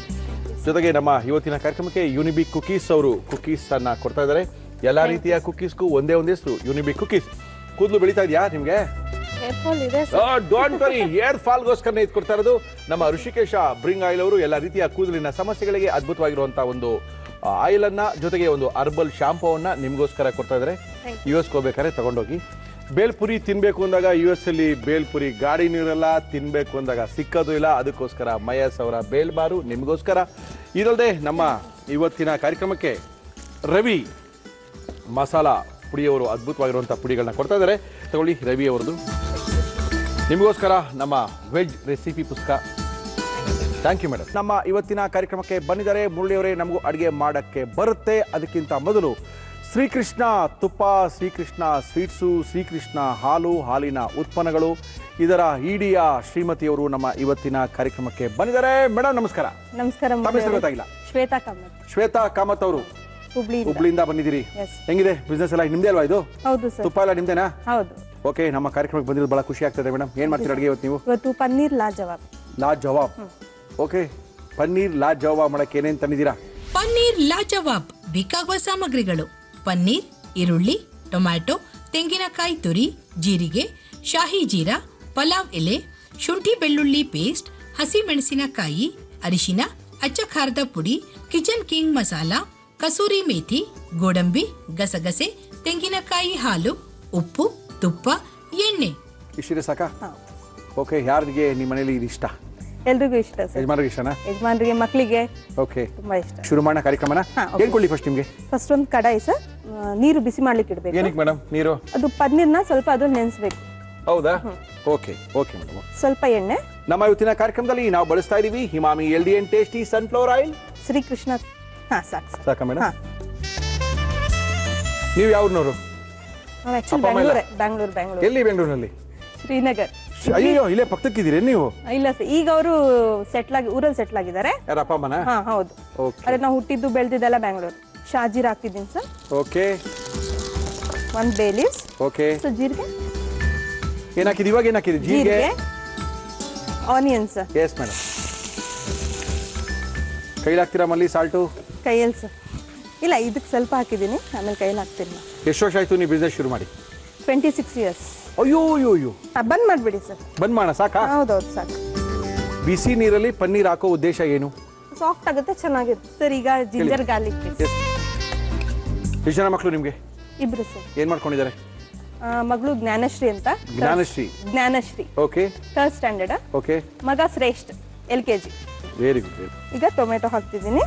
ಜೊತೆಗೆ ನಮ್ಮ ಇವತ್ತಿನ ಕಾರ್ಯಕ್ರಮಕ್ಕೆ ಯುನಿಬಿಕ್ ಕುಕೀಸ್ ಅವರು ಕುಕೀಸನ್ನು ಕೊಡ್ತಾ ಇದ್ದಾರೆ. ಎಲ್ಲ ರೀತಿಯ ಕುಕೀಸ್ಗೂ ಒಂದೇ ಒಂದು ಹೆಸರು, ಯುನಿಬಿಕ್ ಕುಕೀಸ್. ಕೂದಲು ಬೆಳೀತಾ ಇದೆಯಾ ನಿಮಗೆ? ಡೋಂಟ್ ವರಿ, ಏರ್ ಫಾಲ್ಗೋಸ್ಕರನೇ ಇದು ಕೊಡ್ತಾ ಇರೋದು. ನಮ್ಮ ಋಷಿಕೇಶ ಬ್ರಿಂಗ್ ಆಯಿಲ್ ಅವರು ಎಲ್ಲ ರೀತಿಯ ಕೂದಲಿನ ಸಮಸ್ಯೆಗಳಿಗೆ ಅದ್ಭುತವಾಗಿರುವಂತಹ ಒಂದು ಆಯಿಲ್ ಅನ್ನ, ಜೊತೆಗೆ ಒಂದು ಹರ್ಬಲ್ ಶಾಂಪೂವನ್ನ ನಿಮಗೋಸ್ಕರ ಕೊಡ್ತಾ ಇದ್ದಾರೆ. US ಹೋಗ್ಬೇಕಾದ್ರೆ ತಗೊಂಡೋಗಿ. ಬೇಲ್ಪುರಿ ತಿನ್ಬೇಕು ಅಂದಾಗ US ಅಲ್ಲಿ ಬೇಲ್ಪುರಿ ಗಾಡಿ ನೀರಲ್ಲ, ತಿನ್ಬೇಕು ಅಂದಾಗ ಸಿಕ್ಕೋದು ಇಲ್ಲ. ಅದಕ್ಕೋಸ್ಕರ ಮಯಸ್ ಅವರ ಬೇಲ್ಬಾರು ನಿಮಗೋಸ್ಕರ. ಇದಲ್ಲದೆ ನಮ್ಮ ಇವತ್ತಿನ ಕಾರ್ಯಕ್ರಮಕ್ಕೆ ರವಿ ಮಸಾಲಾ ಪುಡಿಯವರು ಅದ್ಭುತವಾಗಿರುವಂಥ ಪುಡಿಗಳನ್ನ ಕೊಡ್ತಾ ಇದ್ದಾರೆ. ತಗೊಳ್ಳಿ ರವಿ ಅವರದು ನಿಮಗೋಸ್ಕರ ನಮ್ಮ ವೆಜ್ ರೆಸಿಪಿ ಪುಸ್ತಕ. Thank you madam. ನಮ್ಮ ಇವತ್ತಿನ ಕಾರ್ಯಕ್ರಮಕ್ಕೆ ಬಂದಿದ್ದಾರೆ ಮುರಳಿಯವರೇ. ನಮಗೂ ಅಡುಗೆ ಮಾಡೋಕ್ಕೆ ಬರುತ್ತೆ. ಅದಕ್ಕಿಂತ ಮೊದಲು ಶ್ರೀಕೃಷ್ಣ ತುಪ್ಪ, ಶ್ರೀಕೃಷ್ಣ ಸ್ವೀಟ್ಸು, ಶ್ರೀಕೃಷ್ಣ ಹಾಲು, ಹಾಲಿನ ಉತ್ಪನ್ನಗಳು, ಇದರ ಇಡಿಯ ಶ್ರೀಮತಿಯವರು ನಮ್ಮ ಇವತ್ತಿನ ಕಾರ್ಯಕ್ರಮಕ್ಕೆ ಬಂದಿದ್ದಾರೆ. ಮೇಡಮ್ ನಮಸ್ಕಾರ. ನಮಸ್ಕಾರ. ಗೊತ್ತಾಗಿಲ್ಲ. ಶ್ವೇತಾ ಕಾಮತ್. ಶ್ವೇತಾ ಕಾಮತ್ ಅವರು ಹುಬ್ಳಿಯಿಂದ ಬಂದಿದ್ದೀರಿ. ಹೆಂಗಿದೆ ಬಿಸ್ನೆಸ್ ಎಲ್ಲ ನಿಮ್ದೇ ಅಲ್ವಾ ಇದು? ಹೌದು ಸರ್. ತುಪ್ಪ ಎಲ್ಲ ನಿಮ್ದೇನಾ? ಹೌದು. ಓಕೆ, ನಮ್ಮ ಕಾರ್ಯಕ್ರಮಕ್ಕೆ ಬಂದಿರೋದು ಬಹಳ ಖುಷಿ ಆಗ್ತದೆ ಮೇಡಮ್. ಏನ್ ಮಾಡ್ತೀರಾ ಅಡುಗೆ ಇವತ್ತು ನೀವು? ಇವತ್ತು ಪನ್ನೀರ್ ಲಾಜವಾಬ್. ಲಾಜವಾಬ್. ಓಕೆ, ಪನ್ನೀರ್ ಲಾಜವಾಬ್ ಮಾಡಕ್ಕೆ ಏನೇನು ತಂದಿದ್ದೀರಾ? ಪನ್ನೀರ್ ಲಾಜವಾಬ್ ಬೇಕಾಗುವ ಸಾಮಗ್ರಿಗಳು: ಪನ್ನೀರ್, ಈರುಳ್ಳಿ, ಟೊಮ್ಯಾಟೊ, ತೆಂಗಿನಕಾಯಿ ತುರಿ, ಜೀರಿಗೆ, ಶಾಹಿ ಜೀರಾ, ಪಲಾವ್ ಎಲೆ, ಶುಂಠಿ ಬೆಳ್ಳುಳ್ಳಿ ಪೇಸ್ಟ್, ಹಸಿ ಮೆಣಸಿನಕಾಯಿ, ಅರಿಶಿನ, ಅಚ್ಚ ಖಾರದ ಪುಡಿ, ಕಿಚನ್ ಕಿಂಗ್ ಮಸಾಲ, ಕಸೂರಿ ಮೇಥಿ, ಗೋಡಂಬಿ, ಗಸಗಸೆ, ತೆಂಗಿನಕಾಯಿ ಹಾಲು, ಉಪ್ಪು, ತುಪ್ಪ, ಎಣ್ಣೆ. ಇಷ್ಟಿದೆ ಸಾಕಾ? ಓಕೆ, ಯಾರಿಗೆ ನಿಮ್ಮ ಮನೇಲಿ ಇದು ಇಷ್ಟ? ಎಲ್ರಿಗೂ ಇಷ್ಟ ಸರ್. ಯಜಮಾನರಿಗೆ ಇಷ್ಟನಾ? ಯಜಮಾನರಿಗೆ, ಮಕ್ಕಳಿಗೆ ಓಕೆ, ತುಂಬಾ ಇಷ್ಟ. ಶುರು ಮಾಡೋಣ ಕಾರ್ಯಕ್ರಮನ. ಏನ್ ಕೊಡ್ಲಿ ಫಸ್ಟ್ ನಿಮಗೆ? ಫಸ್ಟ್ ಒಂದು ಕಡಾಯಿ ಸರ್, ನೀರು ಬಿಸಿ ಮಾಡ್ಲಿಕ್ಕೆ ಇಡಬೇಕು. ಏನಕ್ಕೆ ಮೇಡಮ್ ನೀರು? ಅದು ಪನ್ನೀರ್ನ ಸ್ವಲ್ಪ ಅದು ನೆನೆಸಬೇಕು. ಹೌದಾ? Okay okay madam. ಸ್ವಲ್ಪ ಎಣ್ಣೆ. ನಮ್ಮ ಇವತ್ತಿನ ಕಾರ್ಯಕ್ರಮದಲ್ಲಿ ನಾವು ಬಳಸ್ತಾ ಇದೀವಿ Himami healthy and tasty sunflower oil. Shrikrishna. ಸಾಕು ಸಾಕಾ ಮೇಡಮ್? ನೀವು ಯಾವ್ನವರು? ಬ್ಯಾಂಗ್ಳೂರ್. ಎಲ್ಲಿ ಬೆಂಗಳೂರಿನಲ್ಲಿ? ಶ್ರೀನಗರ್. ಅಯ್ಯೋ, ಇಲ್ಲೇ ಪಕ್ಕಕ್ಕಿದ್ದೀರಿ ನೀವು? ಇಲ್ಲ ಸರ್, ಈಗ ಅವರು ಊರಲ್ಲಿ ಸೆಟ್ಲ್ ಆಗಿದ್ದಾರೆ. ಯಾರ ಅಪ್ಪ ಅಮ್ಮನ? ಹೌದು. ಓಕೆ. ಅದೇ ನಾವು ಹುಟ್ಟಿದ್ದು ಬೆಳೆದಿದ್ದೆಲ್ಲ ಬ್ಯಾಂಗ್ಳೂರ್. ಶಾಜೀರ್ ಹಾಕ್ತಿದ್ದೀನಿ ಸರ್. ಓಕೆ. ಒಂದು ಬೇ ಲೀವ್ಸ್. ಓಕೆ. ಸೊ ಜೀರಿಗೆ ಏನ್ ಹಾಕಿದ್ರಿ ಇವಾಗ? ಏನ್ ಹಾಕಿದ್ರಿ? ಜೀರಿಗೆ, ಆನಿಯನ್ಸ್. Yes madam. ಕೈಲಿ ಹಾಕ್ತೀರಾ ಮಲ್ಲಿ ಸಾಲ್ಟು? ಕೈಯಲ್ಲಿ ಸರ್. ಇಲ್ಲ, ಇದಕ್ಕೆ ಸ್ವಲ್ಪ ಹಾಕಿದ್ದೀನಿ, ಆಮೇಲೆ ಕೈಯಲ್ಲಿ ಹಾಕ್ತೀನಿ. ಎಷ್ಟು ವರ್ಷ ಆಯ್ತು ನೀವು ಬಿಸ್ನೆಸ್ ಶುರು ಮಾಡಿ? 26 years. ಅಯ್ಯೋ ಅಯ್ಯೋ ಅಯ್ಯೋ. ಬಂದ್ ಮಾಡ್ಬಿಡಿ ಸರ್. ಬಂದ್ ಮಾಡೋಣ ಸಾಕಾ? ಹೌದೌದು ಸಾಕು. ಬಿಸಿ ನೀರಲ್ಲಿ ಪನ್ನೀರ್ ಹಾಕೋ ಉದ್ದೇಶ ಏನು? ಸಾಫ್ಟ್ ಆಗುತ್ತೆ, ಚೆನ್ನಾಗಿರುತ್ತೆ ಸರ್. ಈಗ ಜಿಂಜರ್ ಗಾರ್ಲಿಕ್. ಎಷ್ಟು ಜನ ಮಕ್ಕಳು ನಿಮ್ಗೆ? ಇಬ್ರು ಸರ್. ಏನ್ ಮಾಡ್ಕೊಂಡಿದ್ದಾರೆ? ಮಗಳು ಜ್ಞಾನಶ್ರೀ ಅಂತ. Jnanashree. Okay. 3rd standard. Okay. ಮಗ ಶ್ರೇಷ್ಠ, LKG. Very good. ಈಗ ಟೊಮೆಟೊ ಹಾಕ್ತಿದ್ದೀನಿ.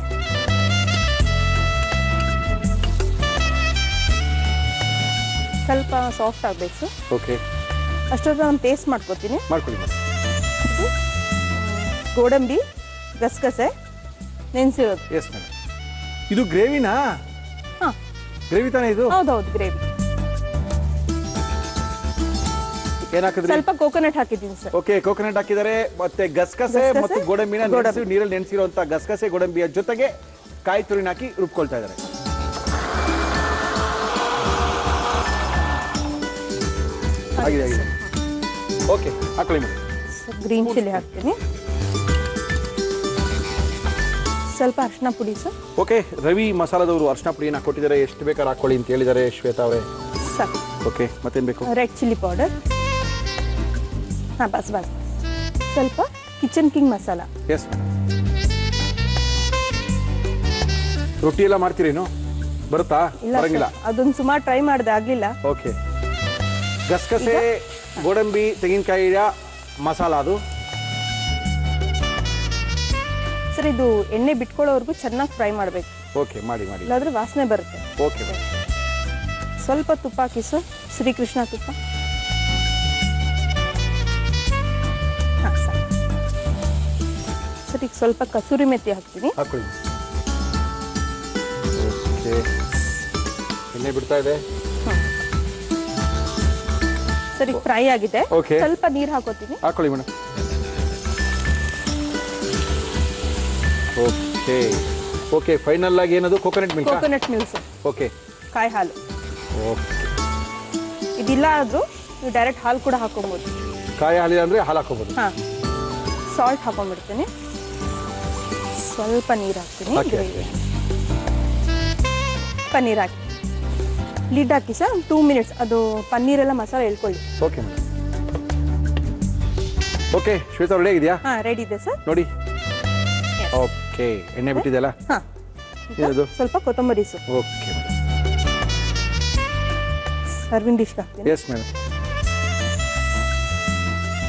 ಸ್ವಲ್ಪ ಸಾಫ್ಟ್ ಆಗಬೇಕು ಸರ್. ಓಕೆ. ಅಷ್ಟೊಂದು ನಾನು ಪೇಸ್ಟ್ ಮಾಡ್ಕೊತೀನಿ. ಮಾಡ್ಕೊಳ್ಳಿ ಮೇಡಮ್. ಗೋಡಂಬಿ, ಗಸಗಸೆ ನೆನೆಸಿರೋದು. Yes madam. ಇದು ಗ್ರೇವಿನಾ? ಹಾಂ, ಗ್ರೇವಿ ತಾನೇ ಇದು? ಹೌದೌದು, ಗ್ರೇವಿ. ಏನ್ ಹಾಕಿದ್ರಿ? ಸ್ವಲ್ಪ ಕೋಕೋನಟ್ ಹಾಕಿದ್ದೀನಿ ಸರ್. ಓಕೆ, ಕೋಕೋನಟ್ ಹಾಕಿದ್ದಾರೆ. ಮತ್ತೆ ಗಸಗಸೆ ಮತ್ತು ಗೋಡಂಬಿನ ನೀರಲ್ಲಿ ನೆನೆಸಿರುವಂತ ಗಸಗಸೆ ಗೋಡಂಬಿಯ ಜೊತೆಗೆ ಕಾಯಿ ತುರಿನ ಹಾಕಿ ರುಬ್ಕೊಳ್ತಾ ಇದ್ದಾರೆ. ಆಗಿದೆ. ಓಕೆ, ಹಾಕೊಳ್ಳಿ ಮೇಡಮ್. ಗ್ರೀನ್ ಚಿಲ್ಲಿ ಹಾಕ್ತೀನಿ. ಸ್ವಲ್ಪ ಅರಿಶಿನ ಪುಡಿ ಸರ್. ಓಕೆ, ರವಿ ಮಸಾಲದವರು ಅರಿಶಿನ ಪುಡಿನ ಕೊಟ್ಟಿದ್ದಾರೆ. ಎಷ್ಟು ಬೇಕಾದ್ರೆ ಹಾಕೊಳ್ಳಿ ಅಂತ ಹೇಳಿದ್ದಾರೆ ಶ್ವೇತಾ ಅವರೇ. ಸಾಕು. ಓಕೆ, ಮತ್ತೇನು ಬೇಕು? Red chilli powder. ಹಾಂ, ಬಸ್. ಸ್ವಲ್ಪ kitchen king masala. Yes madam. ರೊಟ್ಟಿ ಎಲ್ಲ ಮಾಡ್ತೀರೇನು? ಬರುತ್ತಾ? ಬರಂಗಿಲ್ಲ? ಅದೊಂದು ಸುಮಾರು ಟ್ರೈ ಮಾಡಿದೆ, ಆಗಲಿಲ್ಲ. ಓಕೆ. ಗಸಗಸೆ, ಗೋಡಂಬಿ, ತೆಂಗಿನಕಾಯಿ ಮಸಾಲ ಅದು ಸರ್. ಇದು ಎಣ್ಣೆ ಬಿಟ್ಕೊಳ್ಳೋವರೆಗೂ ಚೆನ್ನಾಗಿ ಫ್ರೈ ಮಾಡಬೇಕು. ಓಕೆ ಮಾಡಿ ಮಾಡಿ ಇಲ್ಲಾಂದ್ರೆ ವಾಸನೆ ಬರುತ್ತೆ. ಓಕೆ ಸ್ವಲ್ಪ ತುಪ್ಪ ಹಾಕಿ ಸರ್, ಶ್ರೀಕೃಷ್ಣ ತುಪ್ಪ. ಹಾಂ ಸರ್. ಸರ್ ಈಗ ಸ್ವಲ್ಪ ಕಸೂರಿ ಮೆಥಿ ಹಾಕ್ತೀನಿ. ಹಾಕೊಳ್ಳಿ. ಓಕೆ ಎಣ್ಣೆ ಬಿಡ್ತಾ ಇದೆ. ಸರ್ ಈಗ ಫ್ರೈ ಆಗಿದೆ. Okay. ಸ್ವಲ್ಪ ನೀರು ಹಾಕೋತೀನಿ. ಹಾಕೊಳ್ಳಿ ಮೇಡಮ್. ಓಕೆ ಓಕೆ ಫೈನಲ್ ಆಗಿ ಏನದು coconut milk. Coconut milk sir. Okay ಕಾಯಿ ಹಾಲು. ಓಕೆ ಇದಿಲ್ಲ ಆದರೂ ನೀವು ಡೈರೆಕ್ಟ್ ಹಾಲು ಕೂಡ ಹಾಕೋಬಹುದು. ಕಾಯಿ ಹಾಲಿಲ್ಲ ಅಂದರೆ ಹಾಲು ಹಾಕೋಬೋದು. ಹಾಂ ಸಾಲ್ಟ್ ಹಾಕೊಂಡ್ಬಿಡ್ತೀನಿ. ಸ್ವಲ್ಪ ನೀರು ಹಾಕ್ತೀನಿ. ಹಾಕಿ. ಪನ್ನೀರ್ ಹಾಕಿ ಲಿಡ್ ಹಾಕಿ ಸರ್. 2 ಮಿನಿಟ್ಸ್ ಅದು ಪನ್ನೀರೆಲ್ಲ ಮಸಾಲೆ ಹೇಳ್ಕೊಳ್ಳಿ. Okay madam. Okay Shweta ready ಆಗಿದೆಯಾ? ಹಾಂ ರೆಡಿ ಇದೆ ಸರ್. ನೋಡಿ. ಓಕೆ ಎಣ್ಣೆ ಬಿಟ್ಟಿದೆಯಲ್ಲ? ಹಾಂ ಏನದು? ಸ್ವಲ್ಪ ಕೊತ್ತಂಬರಿ ಸೊಪ್ಪು. ಓಕೆ ಸರ್ವಿಂಗ್ ಡಿಶ್ಗೆ ಹಾಕ್ತೀನಿ. Yes madam.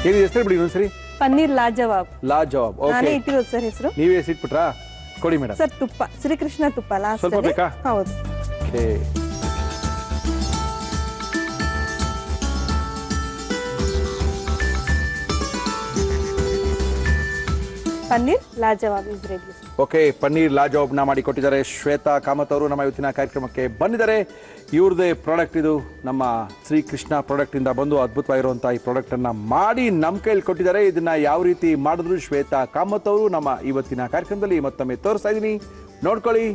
ಏನಿದೆ ಹೆಸರು ಬಿಡಿ ಒಂದ್ಸರಿ. ಪನ್ನೀರ್ ಲಾಜವಾಬ್. ಲಾಜವಾಬ್. ನಾನೇ ಓಕೆ ಇಟ್ಟಿರೋದು ಸರ್ ಹೆಸರು. ನೀವೇ ಸಿಟ್ಬಿಟ್ರಾ? ಕೊಡಿ ಮೇಡಮ್. ಸರ್ ತುಪ್ಪ, ಶ್ರೀಕೃಷ್ಣ ತುಪ್ಪ ಲಾಸ್ಟ್. ಸ್ವಲ್ಪ ಬೇಕಾ? ಹೌದು. Okay paneer lajawab is ready. Okay paneer ಲಾಜವಾಬ್ನ ಮಾಡಿ ಕೊಟ್ಟಿದ್ದಾರೆ ಶ್ವೇತಾ ಕಾಮತ್ ಅವರು. ನಮ್ಮ ಇವತ್ತಿನ ಕಾರ್ಯಕ್ರಮಕ್ಕೆ ಬಂದಿದ್ದಾರೆ. ಇವ್ರದೇ ಪ್ರಾಡಕ್ಟ್ ಇದು. ನಮ್ಮ ಶ್ರೀಕೃಷ್ಣ ಪ್ರಾಡಕ್ಟ್ ಇಂದ ಬಂದು ಅದ್ಭುತವಾಗಿರುವಂತಹ ಈ ಪ್ರಾಡಕ್ಟ್ ಅನ್ನ ಮಾಡಿ ನಮ್ಮ ಕೈಯಲ್ಲಿ ಕೊಟ್ಟಿದ್ದಾರೆ. ಇದನ್ನ ಯಾವ ರೀತಿ ಮಾಡಿದ್ರು ಶ್ವೇತಾ ಕಾಮತ್ ಅವರು ನಮ್ಮ ಇವತ್ತಿನ ಕಾರ್ಯಕ್ರಮದಲ್ಲಿ ಮತ್ತೊಮ್ಮೆ ತೋರಿಸ್ತಾ ಇದೀನಿ. ನೋಡ್ಕೊಳ್ಳಿ,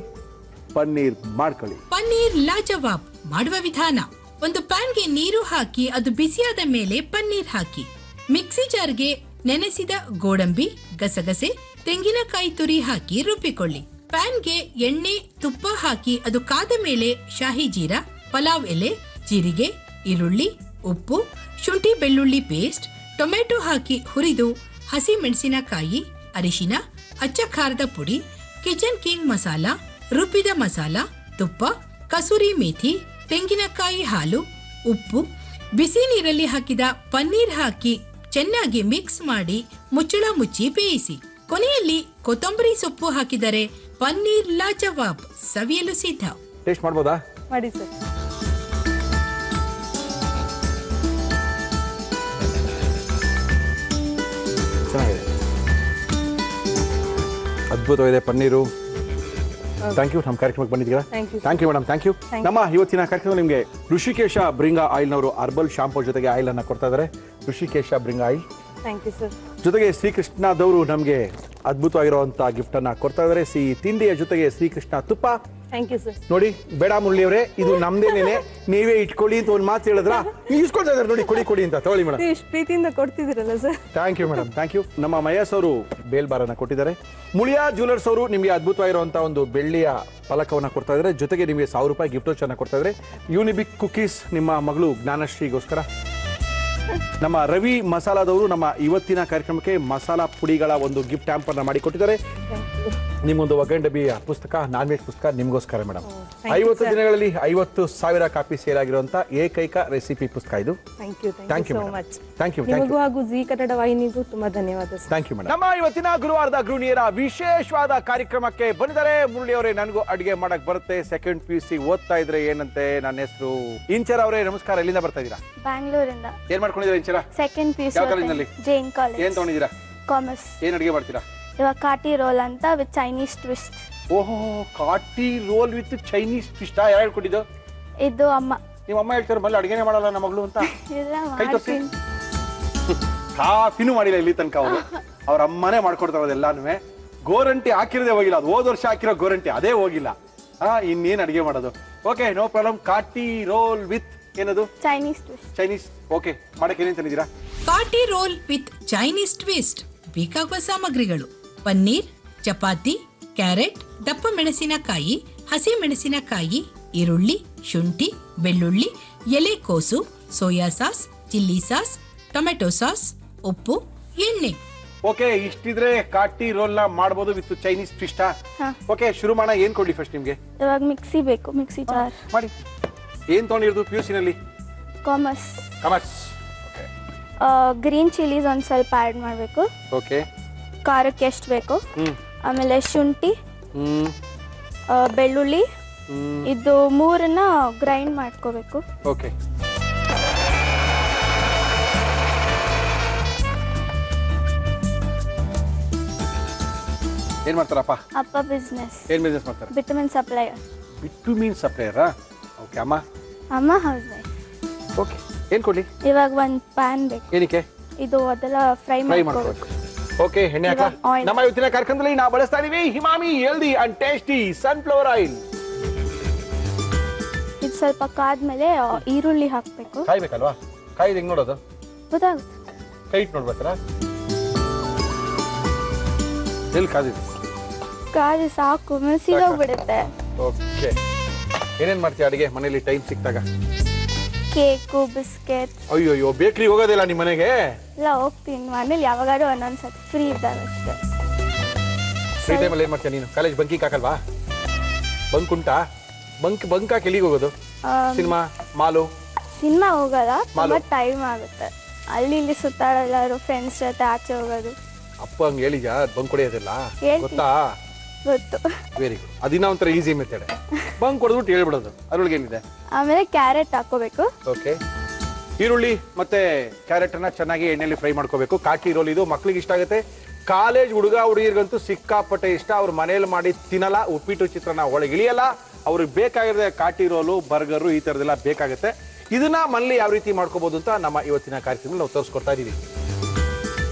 ಪನ್ನೀರ್ ಮಾಡ್ಕೊಳ್ಳಿ. ಪನ್ನೀರ್ ಲಾಜವಾಬ್ ಮಾಡುವ ವಿಧಾನ: ಒಂದು ಪ್ಯಾನ್ಗೆ ನೀರು ಹಾಕಿ ಅದು ಬಿಸಿಯಾದ ಮೇಲೆ ಪನ್ನೀರ್ ಹಾಕಿ. ಮಿಕ್ಸಿ ಜಾರ್ಗೆ ನೆನೆಸಿದ ಗೋಡಂಬಿ, ಗಸಗಸೆ, ತೆಂಗಿನಕಾಯಿ ತುರಿ ಹಾಕಿ ರುಬ್ಬಿಕೊಳ್ಳಿ. ಪ್ಯಾನ್ಗೆ ಎಣ್ಣೆ, ತುಪ್ಪ ಹಾಕಿ ಅದು ಕಾದ ಮೇಲೆ ಶಾಹಿ ಜೀರಾ, ಪಲಾವ್ ಎಲೆ, ಜೀರಿಗೆ, ಈರುಳ್ಳಿ, ಉಪ್ಪು, ಶುಂಠಿ ಬೆಳ್ಳುಳ್ಳಿ ಪೇಸ್ಟ್, ಟೊಮೆಟೊ ಹಾಕಿ ಹುರಿದು ಹಸಿ ಮೆಣಸಿನಕಾಯಿ, ಅರಿಶಿನ, ಅಚ್ಚ ಖಾರದ ಪುಡಿ, ಕಿಚನ್ ಕಿಂಗ್ ಮಸಾಲ, ರುಬ್ಬಿದ ಮಸಾಲ, ತುಪ್ಪ, ಕಸೂರಿ ಮೇಥಿ, ತೆಂಗಿನಕಾಯಿ ಹಾಲು, ಉಪ್ಪು, ಬಿಸಿ ನೀರಲ್ಲಿ ಹಾಕಿದ ಪನ್ನೀರ್ ಹಾಕಿ ಚೆನ್ನಾಗಿ ಮಿಕ್ಸ್ ಮಾಡಿ ಮುಚ್ಚಳ ಮುಚ್ಚಿ ಬೇಯಿಸಿ. ಕೊನೆಯಲ್ಲಿ ಕೊತ್ತಂಬರಿ ಸೊಪ್ಪು ಹಾಕಿದರೆ ಪನ್ನೀರ್ ಲಾಜವಾಬ್ ಸವಿಯಲು ಸಿದ್ಧ. ಟೇಸ್ಟ್ ಮಾಡ್ಬೋದಾ? ಮಾಡಿ ಸರ್. ಚೆನ್ನಾಗಿದೆ, ಅದ್ಭುತವಾಗಿದೆ ಪನ್ನೀರು. ಥ್ಯಾಂಕ್ ಯು ನಮ್ಮ ಕಾರ್ಯಕ್ರಮಕ್ಕೆ ಬಂದಿದ್ದೀರಾ. Thank you madam. Thank you. ನಮ್ಮ ಇವತ್ತಿನ ಕಾರ್ಯಕ್ರಮ ನಿಮಗೆ ಋಷಿಕೇಶ ಬ್ರಿಂಗಾ ಆಯಿಲ್ನವರು ಅರ್ಬಲ್ ಶಾಂಪೂ ಜೊತೆಗೆ ಆಯಿಲ್ ಅನ್ನ ಕೊಡ್ತಾ ಇದ್ದಾರೆ. Rishikesh Bhringa oil. Thank you sir. ಜೊತೆಗೆ ಶ್ರೀಕೃಷ್ಣದವರು ನಮಗೆ ಅದ್ಭುತವಾಗಿರುವಂತಹ ಗಿಫ್ಟ್ ಅನ್ನ ಕೊಡ್ತಾ ಇದ್ದಾರೆ. ಸಿಹಿ ತಿಂಡಿಯ ಜೊತೆಗೆ ಶ್ರೀಕೃಷ್ಣ ತುಪ್ಪ. Thank you sir. ನೋಡಿ ಬೇಡ ಮುರಳಿಯವರೇ, ಇದು ನಮ್ದೇನೇನೆ, ನೀವೇ ಇಟ್ಕೊಳ್ಳಿ ಅಂತ ಒಂದು ಮಾತು ಹೇಳಿದ್ರ, ಇಸ್ಕೊಳ್ತಾ ಇದ್ದಾರೆ ನೋಡಿ, ಕೊಡಿ ಕೊಡಿ ಅಂತ. ತಗೊಳ್ಳಿ ಮೇಡಮ್. ಇಷ್ಟು ಪ್ರೀತಿಯಿಂದ ಕೊಡ್ತಿದ್ದೀರಲ್ಲ sir. Thank you madam. Thank you. ನಮ್ಮ ಮಯಸ್ ಅವರು ಬೇಲ್ಬಾರನ್ನ ಕೊಟ್ಟಿದ್ದಾರೆ. ಮುಳಿಯಾ ಜ್ಯುವೆಲರ್ಸ್ ಅವರು ನಿಮಗೆ ಅದ್ಭುತವಾಗಿರುವಂತಹ ಒಂದು ಬೆಳ್ಳಿಯ ಫಲಕವನ್ನು ಕೊಡ್ತಾ ಇದ್ದಾರೆ. ಜೊತೆಗೆ ನಿಮಗೆ 1000 ರೂಪಾಯಿ ಗಿಫ್ಟ್ ವೋಚರ್ನ ಕೊಡ್ತಾ ಇದ್ದಾರೆ. ಯೂನಿಬಿಕ್ ಕುಕೀಸ್ ನಿಮ್ಮ ಮಗಳು ಜ್ಞಾನಶ್ರೀಗೋಸ್ಕರ. ನಮ್ಮ ರವಿ ಮಸಾಲಾದವರು ನಮ್ಮ ಇವತ್ತಿನ ಕಾರ್ಯಕ್ರಮಕ್ಕೆ ಮಸಾಲಾ ಪುಡಿಗಳ ಒಂದು ಗಿಫ್ಟ್ ಹ್ಯಾಂಪರ್ನ ಮಾಡಿ ಕೊಟ್ಟಿದ್ದಾರೆ. ನಿಮ್ಮೊಂದು ಒಗ್ಗರಣೆ ಡಬ್ಬಿಯ ಪುಸ್ತಕ, ನಾನ್ ವೆಜ್ ಪುಸ್ತಕ ನಿಮಗೋಸ್ಕರ ಮೇಡಮ್. 50 ದಿನಗಳಲ್ಲಿ 50,000 ಕಾಪಿ ಸೇಲ್ ಆಗಿರುವಂತ ಏಕೈಕ ರೆಸಿಪಿ ಪುಸ್ತಕ ಇದು. Thank you so much. Thank you. ನಿಮಗೂ ಹಾಗೂ ಜಿ ಕನ್ನಡ ವಾಹಿನಿಗೂ ತುಂಬಾ ಧನ್ಯವಾದ ಸರ್. Thank you madam. ನಮ್ಮ ಇವತ್ತಿನ ಗುರುವಾರದ ಗೃಹಿಣಿಯರ ವಿಶೇಷವಾದ ಕಾರ್ಯಕ್ರಮಕ್ಕೆ ಬಂದಿದ್ದಾರೆ. ಮುರಳಿ ಅವರೇ, ನನಗೂ ಅಡುಗೆ ಮಾಡಕ್ ಬರುತ್ತೆ, ಸೆಕೆಂಡ್ PUC ಓದ್ತಾ ಇದ್ರೆ ಏನಂತೆ. ನನ್ನ ಹೆಸರು ಇಂಚರ ಅವರೇ. ನಮಸ್ಕಾರ. ಎಲ್ಲಿಂದ ಬರ್ತಾ ಇದ್ದೀರಾ? ಬ್ಯಾಂಗ್ಳೂರಿಂದ. ಏನ್ ಮಾಡ್ಕೊಂಡಿದ್ದೀರಾ ಇಂಚರ? Second PUC. ಯಾವ ಕಾಲೇಜಿನಲ್ಲಿ? ಜೈನ್ ಕಾಲೇಜ್. ಏನ್ ತಗೊಂಡಿದ್ದೀರಾ? ಕಾಮರ್ಸ್. ಏನ್ ಅಡುಗೆ ಮಾಡ್ತೀರಾ? ಇವಾಗ ಕಾಟಿ ರೋಲ್ ಅಂತ ವಿತ್ ಚೈನೀಸ್ ಟ್ವಿಸ್ಟ್. ಓಹೋ, ಕಾಟಿ ರೋಲ್ ವಿತ್ ಚೈನೀಸ್ ಟ್ವಿಸ್ಟ್. ಯಾರು ಹೇಳ್ಕೊಟ್ಟಿದ್ದು? ಇದು ಅಮ್ಮ. ನಿಮ್ಮ ಅಮ್ಮ ಹೇಳ್ತಾರೆ ಮళ్ళీ ಅಡುಗೆನೇ ಮಾಡಲ್ಲ ನಮ್ಮ ಮಗಳು ಅಂತ. ಇಲ್ಲ ಕೈ ತೋರಿಸಿ. ಕಾಫಿನೂ ಮಾಡಿಲ್ಲ ಇಲ್ಲಿ ತನಕ ಅವರು. ಅವ್ರ ಅಮ್ಮನೇ ಮಾಡ್ಕೊಡ್ತಾರೆ ಅದೆಲ್ಲಾನು. ಗೋರಂಟಿ ಹಾಕಿರೋದೇ ಹೋಗಿಲ್ಲ, ಅದು ಹೋದ ವರ್ಷ ಹಾಕಿರೋ ಗೋರಂಟಿ ಅದೇ ಹೋಗಿಲ್ಲ. ಇನ್ನೇನು ಅಡುಗೆ ಮಾಡೋದು? Okay, no problem. Kathi roll with ಏನದು? Chinese twist. ಚೈನೀಸ್. ಓಕೆ, ಮಾಡಕ್ಕೆ ಏನೇನು ತಂದಿದ್ದೀರಾ? Kathi roll with Chinese twist. ಬೇಕಾಗುವ ಸಾಮಗ್ರಿಗಳು: ಪನ್ನೀರ್, ಚಪಾತಿ, ಕ್ಯಾರೆಟ್, ದಪ್ಪ ಮೆಣಸಿನಕಾಯಿ, ಹಸಿ ಮೆಣಸಿನಕಾಯಿ, ಈರುಳ್ಳಿ, ಶುಂಠಿ, ಬೆಳ್ಳುಳ್ಳಿ, ಎಲೆಕೋಸು, soya sauce, chilli sauce, tomato sauce, ಉಪ್ಪು, ಎಣ್ಣೆ. ಓಕೆ, ಇಷ್ಟಿದ್ರೆ ಕಾಟಿ ರೋಲ್ ನ ಮಾಡಬಹುದು ವಿತ್ ಚೈನೀಸ್ ಟ್ವಿಸ್ಟ್. ಓಕೆ, ಶುರು ಮಾಡೋಣ. ಏನ್ ಕೊಡ್ಲಿ ಫಸ್ಟ್ ನಿಮ್ಗೆ? ಇವಾಗ ಮಿಕ್ಸಿ ಬೇಕು, ಮಿಕ್ಸಿ ಜಾರ್ ಮಾಡಿ. ಏನ್ ತಗೊಂಡಿರೋದು PUC ನಲ್ಲಿ? ಕಾಮರ್ಸ್. ಕಾಮರ್ಸ್. ಗ್ರೀನ್ ಚಿಲ್ಲೀಸ್ ಒಂದು ಸ್ವಲ್ಪ ಆ್ಯಡ್ ಮಾಡಬೇಕು. ಓಕೆ. ಖಾರಕ್ಕೆ ಎಷ್ಟು ಬೇಕು. ಆಮೇಲೆ ಶುಂಠಿ, ಬೆಳ್ಳುಳ್ಳಿ ಇದು 3ನ್ನ ಗ್ರೈಂಡ್ ಮಾಡ್ಕೋಬೇಕು. ಓಕೆ. ಏನ್ ಮಾಡ್ತಾರಪ್ಪ? ಅಪ್ಪ ಬಿಸ್ನೆಸ್. ಏನ್ ಬಿಸ್ನೆಸ್ ಮಾಡ್ತಾರೆ? Vitamin supplier. ವಿಟಮಿನ್ ಸಪ್ಲೈಯರಾ? ಓಕೆ. ಅಮ್ಮ ಹೌಸ್ ವೈಫ್. ಓಕೆ. ಏನ್ ಕೊಡ್ಲಿ? ಇವಾಗ ಒಂದು ಪ್ಯಾನ್ ಬೇಕು. ಏನಕ್ಕೆ? ಇದು ಅದೆಲ್ಲ ಫ್ರೈ ಮಾಡ್ಕೋಬೇಕು. ಓಕೆ. ಎಣ್ಣೆ ಹಾಕಾ? ನಮ್ಮ ಇವತ್ತಿನ ಕಾರ್ಯಕ್ರಮದಲ್ಲಿ ನಾವು ಬಳಸ್ತಾ ಇದೀವಿ Himami healthy and tasty sunflower oil. ಇದು ಸ್ವಲ್ಪ ಕಾದ್ಮೇಲೆ ಈರುಳ್ಳಿ ಹಾಕ್ಬೇಕು. ಕಾಯ್ಬೇಕಲ್ವಾ? ಕಾಯ್ದು ಹೆಂಗ್ ನೋಡೋದು? ಗೊತ್ತಾಗುತ್ತೆ. ಕೈ ಇಟ್ಟು ನೋಡ್ಬೇಕಲ್ಲ? ಎಲ್ಲಿ ಕಾದಿದೆ? ಕಾದು ಸಾಕು, ಸೀದೋಗ್ಬಿಡುತ್ತೆ. ಓಕೆ. ಏನೇನ್ ಮಾಡ್ತೀಯ ಅಡಿಗೆ ಮನೇಲಿ ಟೈಮ್ ಸಿಕ್ತಾಗ? Cake, biscuit. ಅಯ್ಯೋ, ಬೇಕ್ರಿ ಹೋಗೋದಿಲ್ಲ ನಿಮ್ಮ ಮನೆಗೆ? ಇಲ್ಲ, ಹೋಗ್ತೀನಿ ಮನೇಲಿ ಯಾವಾಗಾದ್ರೂ ಒಂದೊಂದ್ಸತಿ ಫ್ರೀ ಇದ್ದಾಗ ಅಷ್ಟೇ. ಫ್ರೀ ಟೈಮಲ್ಲಿ ಏನ್ ಮಾಡ್ತೀಯ ನೀನು? ಕಾಲೇಜ್ ಬಂಕಿಗೆ ಹಾಕಲ್ವಾ? ಬಂಕ್ ಉಂಟಾ? ಬಂಕ್ ಹಾಕಿ ಎಲ್ಲಿಗೆ ಹೋಗೋದು? ಸಿನಿಮಾ, ಮಾಲು? ಸಿನಿಮಾ ಹೋಗಲ್ಲ, ತುಂಬಾ ಟೈಮ್ ಆಗುತ್ತೆ. ಅಲ್ಲಿ ಇಲ್ಲಿ ಸುತ್ತಾಡೋದು, ಫ್ರೆಂಡ್ಸ್ ಜೊತೆ ಆಚೆ ಹೋಗೋದು. ಅಪ್ಪ ಹಂಗೆ ಹೇಳಿದ್ಯಾ ಬಂಕ್ ಹೊಡೆಯೋದಿಲ್ಲ? ಗೊತ್ತಾ? ಗೊತ್ತು. Very good. ಅದಿನ್ನ ಒಂಥರ ಈಸಿ ಮೆಥಡ್. ಬಂಕ್ ಹೊಡೆದ್ಬಿಟ್ಟು ಹೇಳ್ಬಿಡೋದು. ಅದ್ರೊಳಗೆ ಏನಿದೆ? ಆಮೇಲೆ ಕ್ಯಾರೆಟ್ ಹಾಕೋಬೇಕು. ಓಕೆ. ಈರುಳ್ಳಿ ಮತ್ತೆ ಕ್ಯಾರೆಟ್ ಅನ್ನ ಚೆನ್ನಾಗಿ ಎಣ್ಣೆಯಲ್ಲಿ ಫ್ರೈ ಮಾಡ್ಕೋಬೇಕು. ಕಾಟಿ ರೋಲ್ ಇದು ಮಕ್ಳಿಗೆ ಇಷ್ಟ ಆಗುತ್ತೆ. ಕಾಲೇಜ್ ಹುಡುಗರಿಗಂತೂ ಸಿಕ್ಕಾಪಟ್ಟೆ ಇಷ್ಟ. ಅವ್ರ ಮನೇಲಿ ಮಾಡಿ ತಿನ್ನಲ್ಲ. ಉಪ್ಪಿಟ್ಟು ಚಿತ್ರಾನ್ನ ಒಳಗೆ ಇಳಿಯಲ್ಲ. ಅವ್ರಿಗೆ ಬೇಕಾಗಿರೋದೆ ಕಾಟಿ ರೋಲು, ಬರ್ಗರು, ಈ ಥರದ್ದೆಲ್ಲ ಬೇಕಾಗುತ್ತೆ. ಇದನ್ನ ಮನೇಲಿ ಯಾವ ರೀತಿ ಮಾಡ್ಕೋಬಹುದು ಅಂತ ನಮ್ಮ ಇವತ್ತಿನ ಕಾರ್ಯಕ್ರಮದಲ್ಲಿ ನಾವು ತೋರಿಸ್ಕೊಡ್ತಾ ಇದೀವಿ.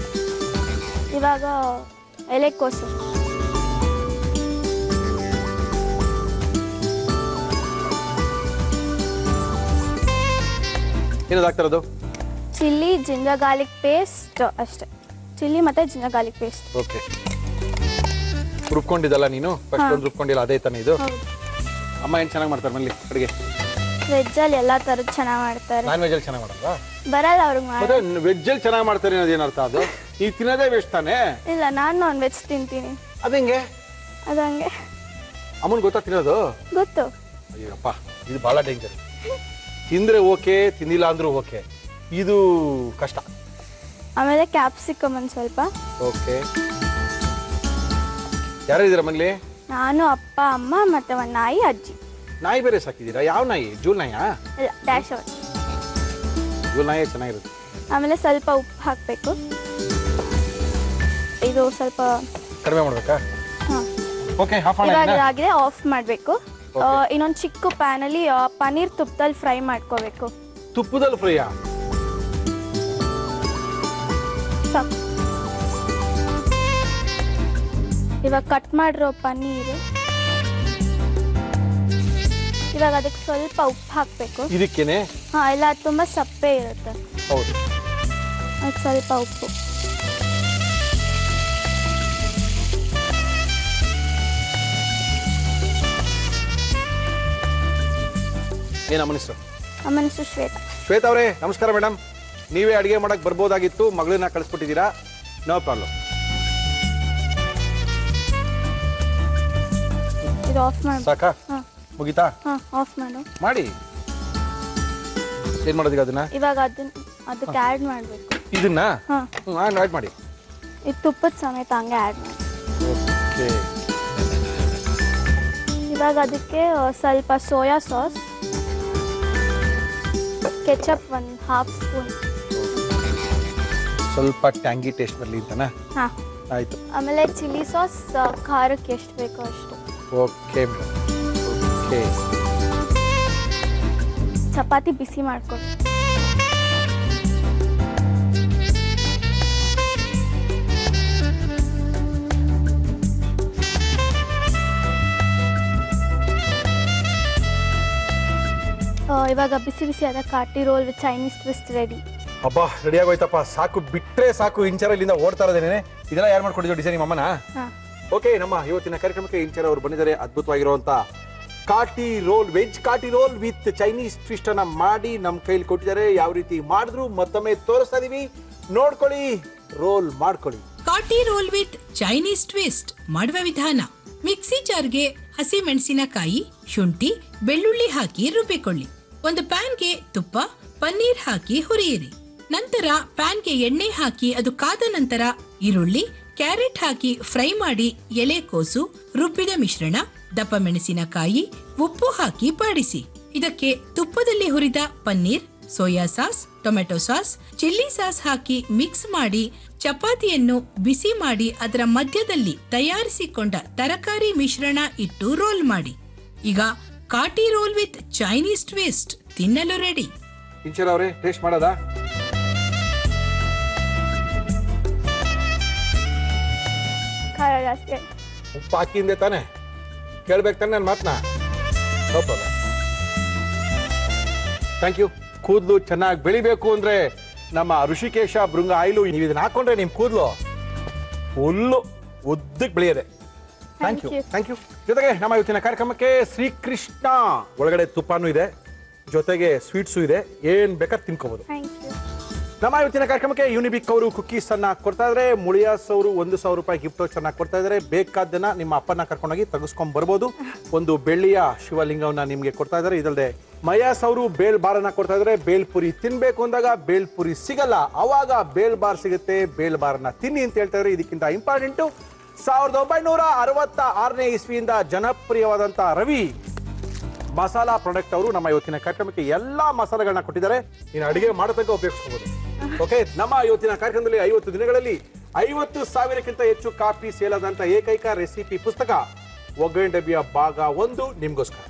ಇವಾಗ ಎಲೆಕೋಸು, ಏನದು ಆಗ್ತಿರೋದು? ಚಿಲ್ಲಿ, ಜಿಂಜರ್ ಗಾರ್ಲಿಕ್ ಪೇಸ್ಟ್ ಅಷ್ಟೇ. ಚಿಲ್ಲಿ ಮತ್ತೆ ಜಿಂಜರ್ ಗಾರ್ಲಿಕ್ ಪೇಸ್ಟ್. ಓಕೆ. ರುಬ್ಕೊಂಡಿದ್ದಲ್ಲ ನೀನು? ಫಸ್ಟ್ ಒಂದು ರುಬ್ಕೊಂಡಿಲ್ಲ, ಅದೇ ತಾನೆ ಇದು? ಅಮ್ಮ ಏನ್ ಚೆನ್ನಾಗಿ ಮಾಡ್ತಾರೆ ಮನೇಲಿ ಅಡುಗೆ? ವೆಜ್ ಅಲ್ಲಿ ಎಲ್ಲಾ ತರದ್ ಚೆನ್ನಾಗಿ ಮಾಡ್ತಾರೆ. ನಾನ್ ವೆಜ್ ಅಲ್ಲಿ ಚೆನ್ನಾಗಿ ಮಾಡಲ್ವಾ? ಬರಲ್ಲ ಅವ್ರಿಗೆ ಮತ್ತೆ ವೆಜ್ ಅಲ್ಲಿ ಚೆನ್ನಾಗಿ ಮಾಡ್ತಾರೆ ಅನ್ನೋದು ಏನರ್ಥ? ಅದು ನೀವು ತಿನ್ನೋದೇ ವೆಜ್ ತಾನೆ? ಇಲ್ಲ, ನಾನು ನಾನ್ ವೆಜ್ ತಿಂತೀನಿ. ಅದಂಗೆ? ಅದಂಗೆ. ಅಮ್ಮನ್ ಗೊತ್ತಾ ತಿನ್ನೋದು? ಗೊತ್ತು. ಅಯ್ಯಪ್ಪ, ಇದು ಬಹಳ ಡೇಂಜರ್. ತಿಂದ್ರೆ ಓಕೆ, ತಿನ್ನಿಲ್ಲ ಅಂದ್ರೂ ಓಕೆ, ಇದು ಕಷ್ಟ. ಆಮೇಲೆ ಕ್ಯಾಪ್ಸಿಕಮ್ ಒಂದ್ ಸ್ವಲ್ಪ. ಓಕೆ. ಯಾರಿದ್ದೀರಾ ಮನೇಲಿ? ನಾನು, ಅಪ್ಪ, ಅಮ್ಮ ಮತ್ತೆ ಒಂದ್ ನಾಯಿ, ಅಜ್ಜಿ. ನಾಯಿ ಬೇರೆ ಸಾಕಿದ್ದೀರಾ? ಯಾವ ನಾಯಿ? ಜೂಲ್ ನಾಯಾ? ಇಲ್ಲ, ಡ್ಯಾಶ್ ಔಟ್. ಜೂಲ್ ನಾಯಿ ಚೆನ್ನಾಗಿರುತ್ತೆ. ಆಮೇಲೆ ಸ್ವಲ್ಪ ಉಪ್ಪು ಹಾಕ್ಬೇಕು. ಇದು ಸ್ವಲ್ಪ ಕಡಿಮೆ ಮಾಡ್ಬೇಕಾ? ಓಕೆ. ಇವಾಗ ಇದಾಗಿದೆ, ಆಫ್ ಮಾಡ್ಬೇಕು. ಇನ್ನೊಂದು ಚಿಕ್ಕ ಪ್ಯಾನ್ ಅಲ್ಲಿ ಪನ್ನೀರ್ ತುಪ್ಪದಲ್ಲಿ ಫ್ರೈ ಮಾಡ್ಕೋಬೇಕು. ತುಪ್ಪದಲ್ಲಿ ಫ್ರೈಯಾ? ಸಾಕು. ಇವಾಗ ಕಟ್ ಮಾಡಿರೋ ಪನ್ನೀರು, ಇವಾಗ ಅದಕ್ಕೆ ಸ್ವಲ್ಪ ಉಪ್ಪು ಹಾಕ್ಬೇಕು. ಇದಕ್ಕೇನೆ? ಹಾ, ಇಲ್ಲ ತುಂಬಾ ಸಪ್ಪೆ ಇರುತ್ತೆ. ಹೌದು. ಅದಕ್ಕೆ ಸ್ವಲ್ಪ ಉಪ್ಪು. ಏನ್ ಅಮ್ಮನ ಹೆಸರು? ಅಮ್ಮನ ಹೆಸರು ಶ್ವೇತಾ. ಶ್ವೇತಾ ಅವರೇ ನಮಸ್ಕಾರ ಮೇಡಮ್. ನೀವೇ ಅಡಿಗೆ ಮಾಡಕ್ ಬರ್ಬೋದಾಗಿತ್ತು, ಮಗಳನ್ನ ಕಳಿಸ್ಬಿಟ್ಟಿದ್ದೀರಾ. No problem. ಇದು ಆಫ್ ಮಾಡಿ. ಸಾಕಾ? ಮುಗಿತಾ? ಆಫ್ ಮಾಡು. ಮಾಡಿ. ಏನ್ ಮಾಡೋದೀಗ ಅದನ್ನ? ಇವಾಗ ಅದಕ್ಕೆ ಆ್ಯಡ್ ಮಾಡಬೇಕು. ಇದನ್ನ? ಆ್ಯಡ್ ಮಾಡಿ. ಇದು ತುಪ್ಪದ ಸಮೇತ ಹಂಗೆ ಆ್ಯಡ್ ಮಾಡಿ. ಓಕೆ. ಇವಾಗ ಅದಕ್ಕೆ ಸ್ವಲ್ಪ ಸೋಯಾ ಸಾಸ್, ಕೆಚಪ್ ಒಂದು ಹಾಫ್ ಸ್ಪೂನ್, ಸ್ವಲ್ಪ ಟ್ಯಾಂಗಿ ಟೇಸ್ಟ್ ಬರಲಿ ಅಂತನಾ? ಹಾ, ಆಯ್ತು. ಆಮೇಲೆ ಚಿಲ್ಲಿ ಸಾಸ್ ಖಾರಕ್ಕೆ ಎಷ್ಟು ಬೇಕೋ ಅಷ್ಟು. ಓಕೆ. ಓಕೆ. ಚಪಾತಿ ಬಿಸಿ ಮಾಡ್ಕೊಂಡು ಇವಾಗ ಬಿಸಿ ಬಿಸಿ ಆದ kathi roll with Chinese twist ready. ಅಬ್ಬಾ, ರೆಡಿ ಆಗೋಯ್ತಪ್ಪ. ಸಾಕು, ಬಿಟ್ರೆ ಸಾಕು. ಇಂಚರ ಇಲ್ಲಿಂದ ಓಡ್ತಾ ಇರೋದೇನೆ. ಇದೆಲ್ಲ ಯಾರು ಮಾಡ್ಕೊಟ್ಟಿದ್ರು ಡಿಸೈನ್? ನಿಮ್ಮ ಅಮ್ಮನ? ಓಕೆ. ನಮ್ಮ ಇವತ್ತಿನ ಕಾರ್ಯಕ್ರಮಕ್ಕೆ ಇಂಚರ ಅವರು ಬಂದಿದ್ದಾರೆ. ಅದ್ಭುತವಾಗಿರುವಂತ kathi roll, veg kathi roll with Chinese twist ಅನ್ನ ಮಾಡಿ ನಮ್ಮ ಕೈಲಿ ಕೊಟ್ಟಿದ್ದಾರೆ. ಯಾವ ರೀತಿ ಮಾಡಿದ್ರು ಮತ್ತೊಮ್ಮೆ ತೋರಿಸ್ತಾ ಇದೀವಿ, ನೋಡ್ಕೊಳ್ಳಿ, ರೋಲ್ ಮಾಡ್ಕೊಳ್ಳಿ. ಕಾಟಿ ರೋಲ್ ವಿತ್ ಚೈನೀಸ್ ಟ್ವಿಸ್ಟ್ ಮಾಡುವ ವಿಧಾನ: ಮಿಕ್ಸಿ ಜಾರ್ಗೆ ಹಸಿ ಮೆಣಸಿನಕಾಯಿ, ಶುಂಠಿ, ಬೆಳ್ಳುಳ್ಳಿ ಹಾಕಿ ರುಬ್ಬಿಕೊಳ್ಳಿ. ಒಂದು ಪ್ಯಾನ್ಗೆ ತುಪ್ಪ, ಪನ್ನೀರ್ ಹಾಕಿ ಹುರಿಯಿರಿ. ನಂತರ ಪ್ಯಾನ್ಗೆ ಎಣ್ಣೆ ಹಾಕಿ ಅದು ಕಾದ ನಂತರ ಈರುಳ್ಳಿ, ಕ್ಯಾರೆಟ್ ಹಾಕಿ ಫ್ರೈ ಮಾಡಿ ಎಲೆಕೋಸು, ರುಬ್ಬಿದ ಮಿಶ್ರಣ, ದಪ್ಪ ಮೆಣಸಿನಕಾಯಿ, ಉಪ್ಪು ಹಾಕಿ ಬಾಡಿಸಿ. ಇದಕ್ಕೆ ತುಪ್ಪದಲ್ಲಿ ಹುರಿದ paneer, soya sauce, tomato sauce, chilli sauce ಹಾಕಿ ಮಿಕ್ಸ್ ಮಾಡಿ ಚಪಾತಿಯನ್ನು ಬಿಸಿ ಮಾಡಿ ಅದರ ಮಧ್ಯದಲ್ಲಿ ತಯಾರಿಸಿಕೊಂಡ ತರಕಾರಿ ಮಿಶ್ರಣ ಇಟ್ಟು ರೋಲ್ ಮಾಡಿ. ಈಗ ಕಾಟಿ ರೋಲ್ ವಿತ್ ಚೈನೀಸ್ ಟ್ವಿಸ್ಟ್ ತಿನ್ನಲು ರೆಡಿ. ಇಂಚರ್ ಅವರೇ, ಟೇಸ್ಟ್ ಮಾಡೋದಾ? ಖಾರ ಜಾಸ್ತಿ. ಉಪ್ಪು ಹಾಕಿಂದೆ ತಾನೆ, ಕೇಳ್ಬೇಕು ತಾನೆ ನನ್ನ ಮಾತನ್ನ. Thank you. ಕೂದಲು ಚೆನ್ನಾಗಿ ಬೆಳಿಬೇಕು ಅಂದ್ರೆ ನಮ್ಮ ಋಷಿಕೇಶ ಭೃಂಗ ಆಯಿಲು ನೀವು ಇದನ್ನ ಹಾಕೊಂಡ್ರೆ ನಿಮ್ಮ ಕೂದಲು ಫುಲ್ಲು ಉದ್ದಕ್ಕೆ ಬೆಳೆಯದೆ. Thank you, thank you. ಜೊತೆಗೆ ನಮ್ಮ ಇವತ್ತಿನ ಕಾರ್ಯಕ್ರಮಕ್ಕೆ ಶ್ರೀಕೃಷ್ಣ ಒಳಗಡೆ ತುಪ್ಪನೂ ಇದೆ, ಜೊತೆಗೆ ಸ್ವೀಟ್ಸು ಇದೆ, ಏನ್ ಬೇಕಾದ್ರೆ ತಿನ್ಕೋಬಹುದು. ನಮ್ಮ ಇವತ್ತಿನ ಕಾರ್ಯಕ್ರಮಕ್ಕೆ ಯೂನಿಬಿಕ್ ಅವರು ಕುಕ್ಕೀಸ್ ಅನ್ನ ಕೊಡ್ತಾ ಇದ್ದಾರೆ. ಮುಳಿಯಾಸ್ ಅವರು 1,000 ರೂಪಾಯಿ ಗಿಫ್ಟ್ ವೌಚರ್ ಅನ್ನ ಕೊಡ್ತಾ ಇದ್ದಾರೆ. ಬೇಕಾದ್ದನ್ನ ನಿಮ್ಮ ಅಪ್ಪನ ಕರ್ಕೊಂಡೋಗಿ ತೆಗೆಸ್ಕೊಂಡ್ ಬರ್ಬೋದು. ಒಂದು ಬೆಳ್ಳಿಯ ಶಿವಲಿಂಗವನ್ನ ನಿಮ್ಗೆ ಕೊಡ್ತಾ ಇದ್ದಾರೆ. ಇದಲ್ಲದೆ ಮಯಾಸ್ ಅವರು ಬೇಲ್ ಬಾರನ್ನ ಕೊಡ್ತಾ ಇದ್ದಾರೆ. ಬೇಲ್ಪುರಿ ತಿನ್ಬೇಕು ಅಂದಾಗ ಬೇಲ್ಪುರಿ ಸಿಗಲ್ಲ, ಅವಾಗ ಬೇಲ್ ಬಾರ್ ಸಿಗುತ್ತೆ, ಬೇಲ್ ಬಾರ್ನ ತಿನ್ನಿ ಅಂತ ಹೇಳ್ತಾ ಇದ್ದಾರೆ. ಇದಕ್ಕಿಂತ ಇಂಪಾರ್ಟೆಂಟು 1966ನೇ ಇಸ್ವಿಯಿಂದ ಜನಪ್ರಿಯವಾದಂತಹ ರವಿ ಮಸಾಲಾ ಪ್ರಾಡಕ್ಟ್ ಅವರು ನಮ್ಮ ಇವತ್ತಿನ ಕಾರ್ಯಕ್ರಮಕ್ಕೆ ಎಲ್ಲಾ ಮಸಾಲೆಗಳನ್ನ ಕೊಟ್ಟಿದ್ದಾರೆ. ಇನ್ನು ಅಡಿಗೆ ಮಾಡತಕ್ಕ ಉಪಯೋಗಿಸಬಹುದು. ಓಕೆ, ನಮ್ಮ ಇವತ್ತಿನ ಕಾರ್ಯಕ್ರಮದಲ್ಲಿ 50 ದಿನಗಳಲ್ಲಿ 50,000ಕ್ಕಿಂತ ಹೆಚ್ಚು ಕಾಪಿ ಸೇಲ್ ಆದಂತ ಏಕೈಕ ರೆಸಿಪಿ ಪುಸ್ತಕ ಒಗ್ಗರಣೆ ಡಬ್ಬಿಯ ಭಾಗ 1 ನಿಮ್ಗೋಸ್ಕರ.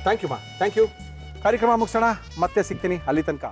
ಥ್ಯಾಂಕ್ ಯು ಮಾ, ಥ್ಯಾಂಕ್ ಯು. ಕಾರ್ಯಕ್ರಮ ಮುಗಿಸೋಣ, ಮತ್ತೆ ಸಿಗ್ತೀನಿ. ಅಲ್ಲಿ ತನಕ